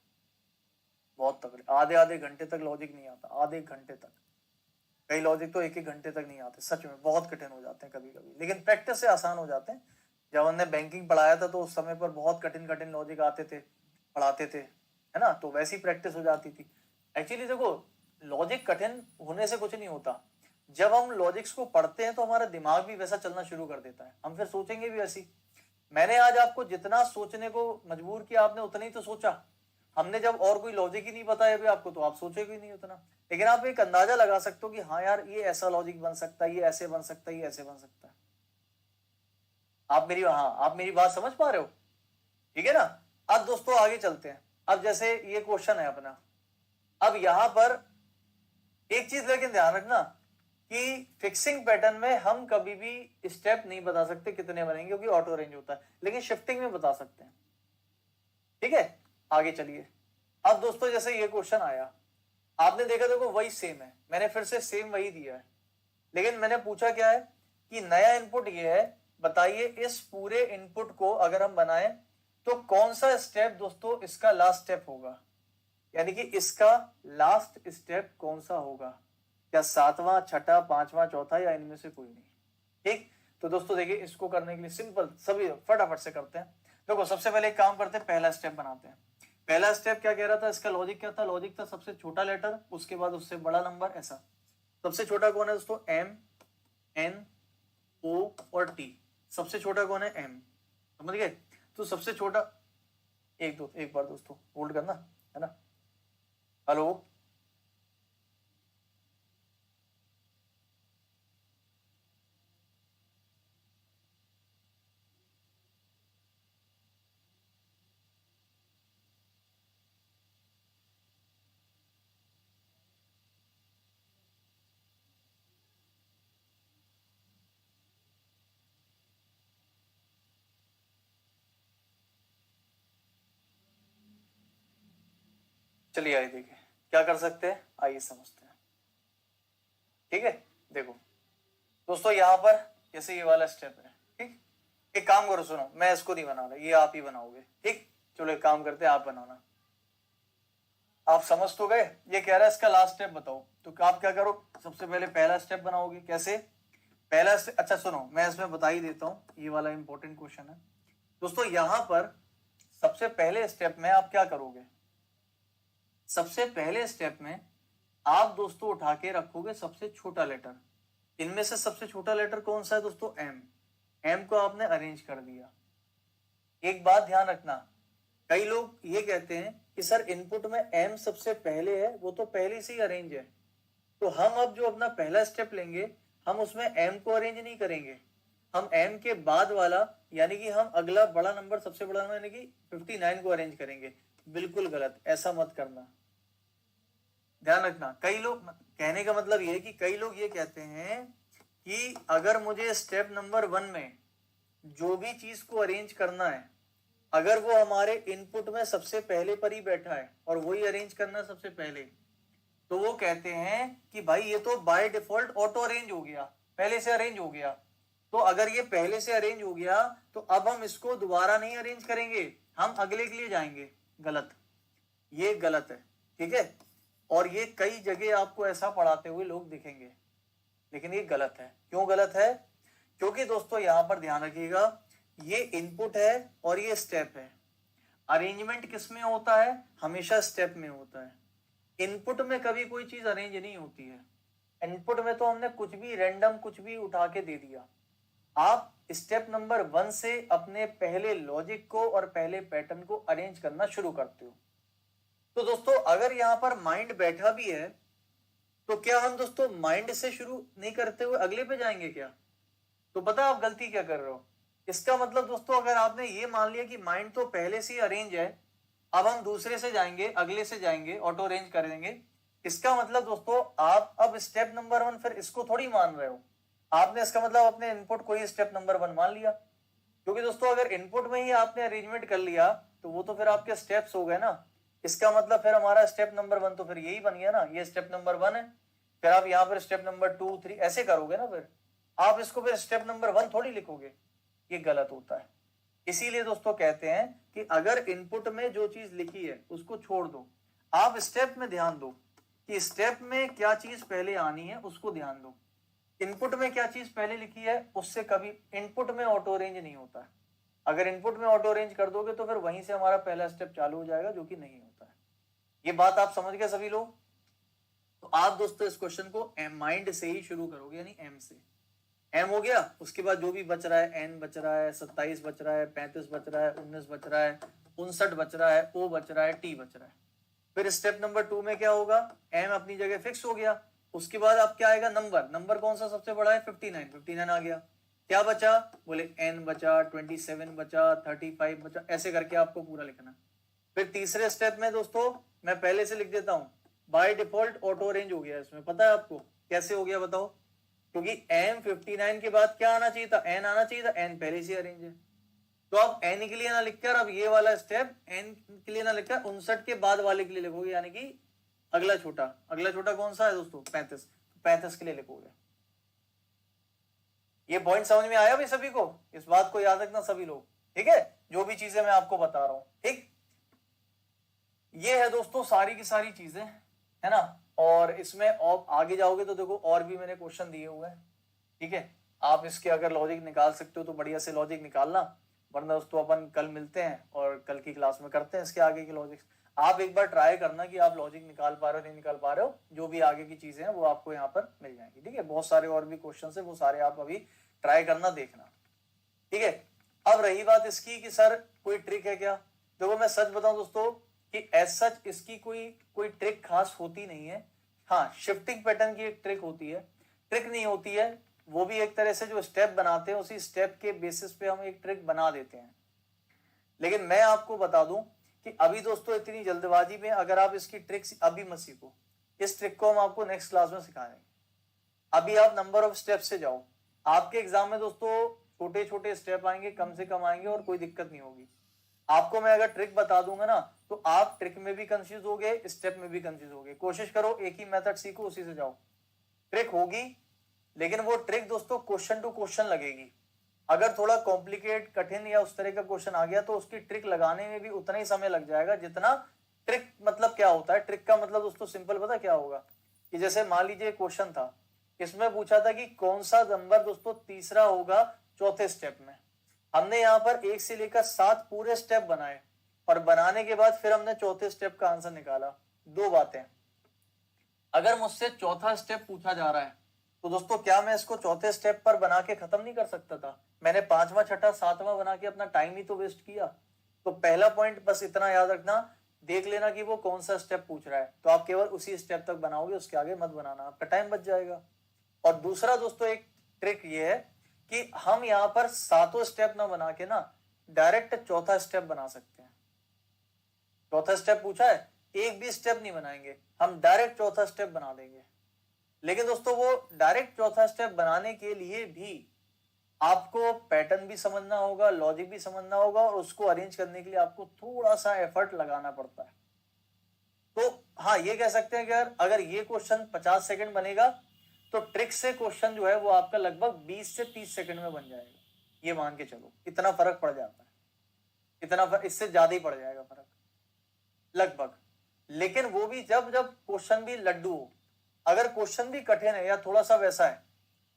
बहुत तगड़े, आधे आधे घंटे तक लॉजिक नहीं आता, आधे घंटे तक, कई लॉजिक तो एक एक घंटे तक नहीं आते, सच में बहुत कठिन हो जाते हैं कभी कभी, लेकिन प्रैक्टिस से आसान हो जाते हैं। जब हमने बैंकिंग पढ़ाया था तो उस समय पर बहुत कठिन कठिन लॉजिक आते थे, पढ़ाते थे, है ना? तो वैसी प्रैक्टिस हो जाती थी। एक्चुअली देखो लॉजिक कठिन होने से कुछ नहीं होता, जब हम लॉजिक्स को पढ़ते हैं तो हमारा दिमाग भी वैसा चलना शुरू कर देता है, हम फिर सोचेंगे भी वैसी। मैंने आज आपको जितना सोचने को मजबूर किया आपने उतना ही तो सोचा। हमने जब और कोई लॉजिक ही नहीं बताया भी आपको तो आप सोचेगे नहीं उतना, लेकिन आप एक अंदाजा लगा सकते हो कि हाँ यार ये ऐसा लॉजिक बन सकता है, ये ऐसे बन सकता है, ये ऐसे बन सकता है। आप मेरी बात समझ पा रहे हो? ठीक है ना? अब दोस्तों आगे चलते हैं। अब जैसे ये क्वेश्चन है अपना, अब यहां पर एक चीज लेकिन ध्यान रखना कि फिक्सिंग पैटर्न में हम कभी भी स्टेप नहीं बता सकते कितने बनेंगे, क्योंकि ऑटो रेंज होता है, लेकिन शिफ्टिंग में बता सकते हैं। ठीक है, आगे चलिए। अब दोस्तों जैसे ये क्वेश्चन आया, आपने देखा देखो वही सेम है, मैंने फिर से सेम वही दिया है, लेकिन मैंने पूछा क्या है कि नया इनपुट ये है, बताइए इस पूरे इनपुट को अगर हम बनाएं तो कौन सा स्टेप दोस्तों इसका लास्ट स्टेप होगा, यानी कि इसका लास्ट स्टेप कौन सा होगा। क्या 7वां, छठा, 5वां, चौथा या इनमें से कोई नहीं? ठीक, तो दोस्तों देखिए इसको करने के लिए सिंपल सभी फटाफट से करते हैं। देखो सबसे पहले एक काम करते हैं, पहला स्टेप बनाते हैं। पहला स्टेप क्या कह रहा था, इसका लॉजिक क्या था? लॉजिक था सबसे छोटा लेटर, उसके बाद उससे बड़ा नंबर, ऐसा। सबसे छोटा कौन है दोस्तों? एम, एन, ओ और टी। सबसे छोटा कौन है? एम, समझ गए? तो सबसे छोटा, एक बार दोस्तों होल्ड करना, है ना। हेलो, चलिए आइए देखिए क्या कर सकते हैं, आइए समझते हैं। ठीक है, देखो दोस्तों यहाँ पर जैसे ये वाला स्टेप है, ठीक। एक काम करो, सुनो, मैं इसको नहीं बना रहा, ये आप ही बनाओगे, ठीक। चलो एक काम करते हैं, आप बनाना। आप समझ तो गए, ये कह रहा है इसका लास्ट स्टेप बताओ, तो आप क्या करो, सबसे पहले पहला स्टेप बनाओगे। कैसे? पहला स्टेप, अच्छा सुनो, मैं इसमें बता ही देता हूँ, ये वाला इंपॉर्टेंट क्वेश्चन है दोस्तों। यहां पर सबसे पहले स्टेप में आप क्या करोगे? सबसे पहले स्टेप में आप दोस्तों उठा के रखोगे सबसे छोटा लेटर। इनमें से सबसे छोटा लेटर कौन सा है दोस्तों? एम। एम को आपने अरेंज कर दिया। एक बात ध्यान रखना, कई लोग ये कहते हैं कि सर इनपुट में एम सबसे पहले है, वो तो पहले से ही अरेंज है। तो हम अब जो अपना पहला स्टेप लेंगे, हम उसमें एम को अरेंज नहीं करेंगे, हम एम के बाद वाला यानी कि हम अगला बड़ा नंबर, सबसे बड़ा नंबर यानी कि 59 को अरेंज करेंगे। बिल्कुल गलत, ऐसा मत करना, ध्यान रखना। कई लोग, कहने का मतलब ये है कि कई लोग ये कहते हैं कि अगर मुझे स्टेप नंबर 1 में जो भी चीज को अरेंज करना है, अगर वो हमारे इनपुट में सबसे पहले पर ही बैठा है और वही अरेंज करना सबसे पहले, तो वो कहते हैं कि भाई ये तो बाय डिफॉल्ट ऑटो अरेंज हो गया, पहले से अरेंज हो गया। तो अगर ये पहले से अरेंज हो गया तो अब हम इसको दोबारा नहीं अरेंज करेंगे, हम अगले के लिए जाएंगे। गलत, ये गलत है, ठीक है। और ये कई जगह आपको ऐसा पढ़ाते हुए लोग दिखेंगे, लेकिन ये गलत है। क्यों गलत है? क्योंकि दोस्तों यहां पर ध्यान रखिएगा, ये इनपुट है और ये स्टेप है। अरेंजमेंट किस में होता है? हमेशा स्टेप में होता है। इनपुट में कभी कोई चीज अरेंज नहीं होती है। इनपुट में तो हमने कुछ भी रैंडम कुछ भी उठा के दे दिया। आप स्टेप नंबर 1 से अपने पहले लॉजिक को और पहले पैटर्न को अरेंज करना शुरू करते हो। तो दोस्तों अगर यहां पर माइंड बैठा भी है, तो क्या हम दोस्तों माइंड से शुरू नहीं करते हुए अगले पे जाएंगे क्या? तो पता आप गलती क्या कर रहे हो। इसका मतलब दोस्तों अगर आपने ये मान लिया कि माइंड तो पहले से ही अरेंज है, अब हम दूसरे से जाएंगे, अगले से जाएंगे, ऑटो अरेंज करेंगे, इसका मतलब दोस्तों आप अब स्टेप नंबर 1 फिर इसको थोड़ी मान रहे हो। आपने इसका मतलब अपने इनपुट को ही स्टेप नंबर 1 मान लिया। क्योंकि दोस्तों अगर इनपुट में ही आपने अरेंजमेंट कर लिया तो वो तो फिर आपके स्टेप्स हो गए ना। इसका मतलब फिर हमारा स्टेप नंबर 1 तो फिर यही बन गया ना, ये स्टेप नंबर 1 है। फिर आप यहाँ पर स्टेप नंबर 2, 3 ऐसे करोगे ना, फिर आप इसको फिर स्टेप नंबर 1 थोड़ी लिखोगे। ये गलत होता है। इसीलिए दोस्तों कहते हैं कि अगर इनपुट में जो चीज लिखी है उसको छोड़ दो, आप स्टेप में ध्यान दो कि स्टेप में क्या चीज पहले आनी है, उसको ध्यान दो। इनपुट में क्या चीज पहले लिखी है उससे कभी इनपुट में ऑटो रेंज नहीं होता है। अगर इनपुट में ऑटो रेंज कर दोगे तो फिर वहीं से हमारा पहला स्टेप चालू हो जाएगा, जो कि नहीं होता है। ये बात आप समझ गए सभी लोग? तो आप दोस्तों इस क्वेश्चन को माइंड से ही शुरू करोगे, यानी एम से। एम हो गया, उसके बाद जो भी बच रहा है, एन बच रहा है, 27 बच रहा है, 35 बच रहा है, 19 बच रहा है, 59 बच रहा है, ओ बच रहा है, टी बच रहा है। फिर स्टेप नंबर 2 में क्या होगा? एम अपनी जगह फिक्स हो गया। उसके बाद अब क्या आएगा? नंबर। नंबर कौन सा सबसे बड़ा है? 59। 59 आ गया। क्या बचा? बोले एन बचा, 27 बचा, 35 बचा, ऐसे करके आपको पूरा लिखना। फिर तीसरे स्टेप में दोस्तों मैं पहले से लिख देता हूं, बाय डिफॉल्ट ऑटो रेंज हो गया। इसमें पता है आपको कैसे हो गया बताओ? क्योंकि एम 59 के बाद क्या आना चाहिए था? एन आना चाहिए था, एन पहले से अरेंज है। तो आप एन के लिए ना लिखकर अब ये वाला स्टेप एन के लिए ना लिखकर 59 के बाद वाले के लिए लिखोगे, यानी कि अगला छोटा। अगला छोटा कौन सा है दोस्तों? 35। 35 के लिए लिखोगे। ये पॉइंट समझ में आया भाई सभी को? इस बात को याद रखना सभी लोग, ठीक है, जो भी चीजें मैं आपको बता रहा हूं। ठीक, ये है दोस्तों सारी की सारी चीजें। है ना। और इसमें और आगे जाओगे तो देखो और भी मैंने क्वेश्चन दिए हुए हैं, ठीक है। आप इसके अगर लॉजिक निकाल सकते हो तो बढ़िया से लॉजिक निकालना, वरना दोस्तों अपन कल मिलते हैं और कल की क्लास में करते हैं इसके आगे की लॉजिक। आप एक बार ट्राई करना कि आप लॉजिक निकाल पा रहे हो नहीं निकाल पा रहे हो, जो भी आगे की चीजें हैं वो आपको यहाँ पर मिल जाएंगी, ठीक है। बहुत सारे और भी क्वेश्चन है, वो सारे आप अभी ट्राई करना, देखना, ठीक है। अब रही बात इसकी कि सर कोई ट्रिक है क्या, देखो मैं सच बताऊं दोस्तों कि एज सच इसकी कोई ट्रिक खास होती नहीं है। हाँ, शिफ्टिंग पैटर्न की एक ट्रिक होती है, ट्रिक नहीं होती है, वो भी एक तरह से जो स्टेप बनाते हैं उसी स्टेप के बेसिस पे हम एक ट्रिक बना देते हैं। लेकिन मैं आपको बता दूं कि अभी दोस्तों इतनी जल्दबाजी में अगर आप इसकी ट्रिक्स अभी मत सीखो, इस ट्रिक को हम आपको नेक्स्ट क्लास में सिखाएंगे। अभी आप नंबर ऑफ स्टेप से जाओ, आपके एग्जाम में दोस्तों छोटे छोटे स्टेप आएंगे, कम से कम आएंगे और कोई दिक्कत नहीं होगी। आपको मैं अगर ट्रिक बता दूंगा ना तो आप ट्रिक में भी कंफ्यूज होगे, स्टेप में भी कंफ्यूज होगे। कोशिश करो एक ही मेथड सीखो, उसी से जाओ। ट्रिक होगी लेकिन वो ट्रिक दोस्तों क्वेश्चन टू क्वेश्चन लगेगी। अगर थोड़ा कॉम्प्लिकेट कठिन या उस तरह का क्वेश्चन आ गया तो उसकी ट्रिक लगाने में भी उतना ही समय लग जाएगा जितना ट्रिक मतलब क्या होता है। ट्रिक का मतलब दोस्तों सिंपल पता क्या होगा कि जैसे मान लीजिए क्वेश्चन था, इसमें पूछा था कि कौन सा नंबर दोस्तों तीसरा होगा चौथे स्टेप में। हमने यहाँ पर 1 से लेकर 7 पूरे स्टेप बनाए और बनाने के बाद फिर हमने चौथे स्टेप का आंसर निकाला। दो बातें, अगर मुझसे चौथा स्टेप पूछा जा रहा है तो दोस्तों क्या मैं इसको चौथे स्टेप पर बना के खत्म नहीं कर सकता था? मैंने 5वां 6ठा 7वां बना के अपना टाइम ही तो वेस्ट किया। तो पहला पॉइंट बस इतना याद रखना, देख लेना कि वो कौन सा स्टेप पूछ रहा है, तो आप केवल उसी स्टेप तक बनाओगे, उसके आगे मत बनाना, आपका टाइम बच जाएगा। और दूसरा दोस्तों एक ट्रिक ये है कि हम यहाँ पर 7 स्टेप ना बना के ना डायरेक्ट चौथा स्टेप बना सकते हैं। चौथा स्टेप पूछा है, एक भी स्टेप नहीं बनाएंगे, हम डायरेक्ट चौथा स्टेप बना देंगे। लेकिन दोस्तों वो डायरेक्ट चौथा स्टेप बनाने के लिए भी आपको पैटर्न भी समझना होगा, लॉजिक भी समझना होगा और उसको अरेंज करने के लिए आपको थोड़ा सा एफर्ट लगाना पड़ता है। तो हाँ, ये कह सकते हैं कि अगर ये क्वेश्चन 50 सेकंड बनेगा तो ट्रिक से क्वेश्चन जो है वो आपका लगभग 20 से 30 सेकंड में बन जाएगा। ये मान के चलो, इतना फर्क पड़ जाता है, इससे ज्यादा ही पड़ जाएगा फर्क लगभग। लेकिन वो भी जब जब क्वेश्चन भी लड्डू हो, अगर क्वेश्चन भी कठिन है या थोड़ा सा वैसा है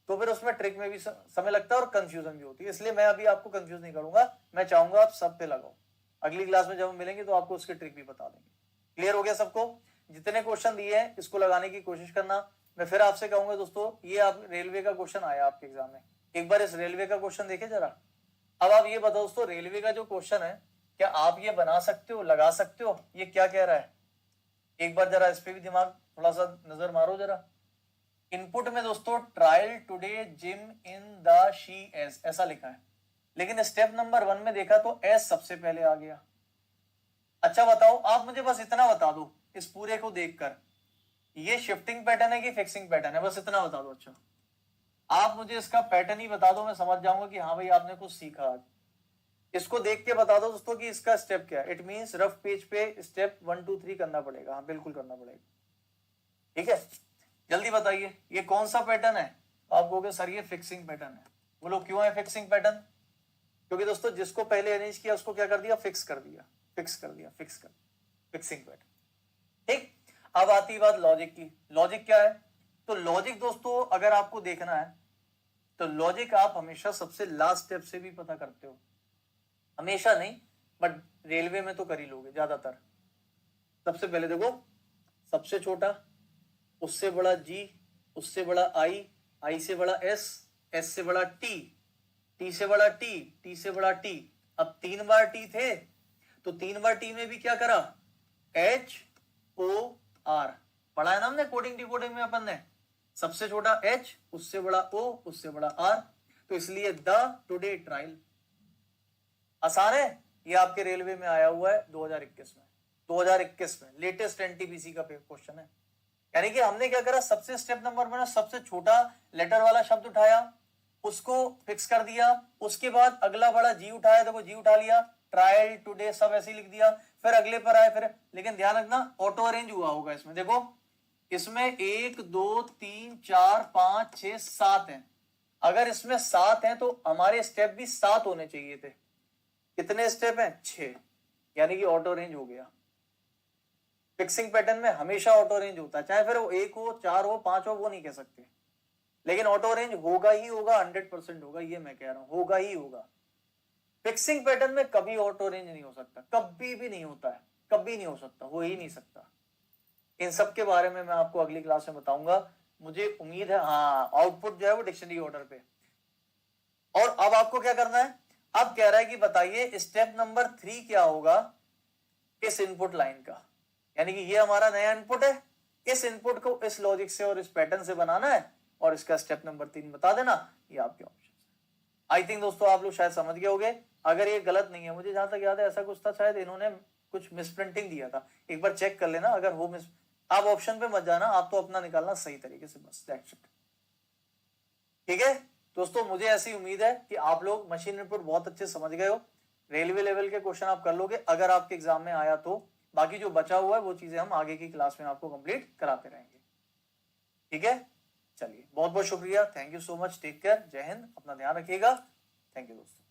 तो फिर उसमें ट्रिक में भी समय लगता है और कंफ्यूजन भी होती है। इसलिए मैं अभी आपको कंफ्यूज नहीं करूंगा, मैं चाहूंगा आप सब पे लगाओ। अगली क्लास में जब हम मिलेंगे तो आपको उसकी ट्रिक भी बता देंगे। क्लियर हो गया सबको? जितने क्वेश्चन दिए हैं इसको लगाने की कोशिश करना। मैं फिर आपसे कहूंगा दोस्तों, ये आप रेलवे का क्वेश्चन आया आपके एग्जाम में, एक बार इस रेलवे का क्वेश्चन देखे जरा। अब आप ये बताओ दोस्तों, रेलवे का जो क्वेश्चन है क्या आप ये बना सकते हो, लगा सकते हो? ये क्या कह रहा है, एक बार जरा इस पे भी दिमाग थोड़ा सा नजर मारो जरा। इनपुट में दोस्तों trial today gym in the she S ऐसा लिखा है, लेकिन स्टेप नंबर 1 में देखा तो एस सबसे पहले आ गया। अच्छा बताओ, आप मुझे बस इतना बता दो इस पूरे को देखकर, ये शिफ्टिंग पैटर्न है कि फिक्सिंग पैटर्न है, बस इतना बता दो। अच्छा, आप मुझे इसका पैटर्न ही बता दो, मैं समझ जाऊंगा कि हाँ भाई आपने कुछ सीखा आज। इसको देख के बता दो दोस्तों कि इसका स्टेप क्या है। इट मींस रफ पेज पे स्टेप 1 2 3 करना पड़ेगा। हाँ बिल्कुल करना पड़ेगा, ठीक है। जल्दी बताइए ये कौन सा पैटर्न है? आप कहोगे सर ये फिक्सिंग पैटर्न है। बोलो क्यों है फिक्सिंग पैटर्न? क्योंकि दोस्तों जिसको पहले अरेंज किया उसको क्या कर दिया, फिक्स कर दिया, फिक्स कर दिया, फिक्स कर, फिक्सिंग पैटर्न, ठीक। अब आती बात लॉजिक की। लॉजिक क्या है? तो लॉजिक दोस्तों अगर आपको देखना है तो लॉजिक आप हमेशा सबसे लास्ट स्टेप से भी पता करते हो, हमेशा नहीं बट रेलवे में तो कर ही लोगे ज्यादातर। सबसे पहले देखो, सबसे छोटा, उससे बड़ा जी, उससे बड़ा आई, आई से बड़ा एस, एस से बड़ा टी, टी से बड़ा टी, टी से बड़ा टी। अब 3 बार टी थे तो 3 बार टी में भी क्या करा, एच ओ आर पढ़ा है ना हमने कोडिंग डिकोडिंग में अपन ने। सबसे छोटा एच, उससे बड़ा ओ, उससे बड़ा आर, तो इसलिए द टुडे ट्रायल। आसान है, ये आपके रेलवे में आया हुआ है 2021 में, 2021 में लेटेस्ट एनटीपीसी का क्वेश्चन है। यानी कि हमने क्या करा, सबसे स्टेप नंबर में सबसे छोटा लेटर वाला शब्द उठाया, उसको फिक्स कर दिया, उसके बाद अगला बड़ा जी उठाया, देखो जी उठा लिया, ट्रायल टुडे सब ऐसे ही लिख दिया, फिर अगले पर आए फिर। लेकिन ध्यान रखना ऑटो अरेंज हुआ होगा इसमें, देखो इसमें 1 2 3 4 5 6 7 है। अगर इसमें 7 है तो हमारे स्टेप भी 7 होने चाहिए थे। कितने स्टेप हैं? 6, यानी कि ऑटो अरेंज हो गया। फिक्सिंग पैटर्न में हमेशा ऑटो रेंज होता है, चाहे फिर वो 1 हो, 4 हो, 5 हो, वो नहीं कह सकते, लेकिन ऑटो रेंज होगा ही होगा, 100% होगा, ये मैं कह रहा हूं, होगा ही होगा। फिक्सिंग पैटर्न में कभी ऑटो रेंज नहीं हो सकता, कभी भी नहीं होता है, कभी नहीं हो सकता, हो ही नहीं सकता। इन सब के बारे में मैं आपको अगली क्लास में बताऊंगा, मुझे उम्मीद है। हाँ, आउटपुट जो है वो डिक्शनरी ऑर्डर पे। और अब आपको क्या करना है, अब कह रहा है कि बताइए स्टेप नंबर 3 क्या होगा इस इनपुट लाइन का, यानी कि ये हमारा नया इनपुट है, इस इनपुट को इस लॉजिक से और इस पैटर्न से बनाना है, और इसका स्टेप नंबर 3 बता देना। ये आपके ऑप्शन। आई थिंक दोस्तों आप लोग शायद समझ गए होंगे, अगर ये गलत नहीं है, मुझे जहां तक याद है ऐसा कुछ था, शायद इन्होंने कुछ मिसप्रिंटिंग दिया था, एक बार चेक कर लेना अगर वो मिस। आप ऑप्शन पे मत जाना, आप तो अपना निकालना सही तरीके से, बस दैट्स इट। ठीक है दोस्तों, मुझे ऐसी उम्मीद है कि आप लोग मशीन इनपुट बहुत अच्छे समझ गए हो, रेलवे लेवल के क्वेश्चन आप कर लोगे अगर आपके एग्जाम में आया तो। बाकी जो बचा हुआ है वो चीजें हम आगे की क्लास में आपको कंप्लीट कराते रहेंगे। ठीक है, चलिए बहुत बहुत शुक्रिया, thank you so much, take care, जय हिंद, अपना ध्यान रखिएगा, थैंक यू दोस्तों।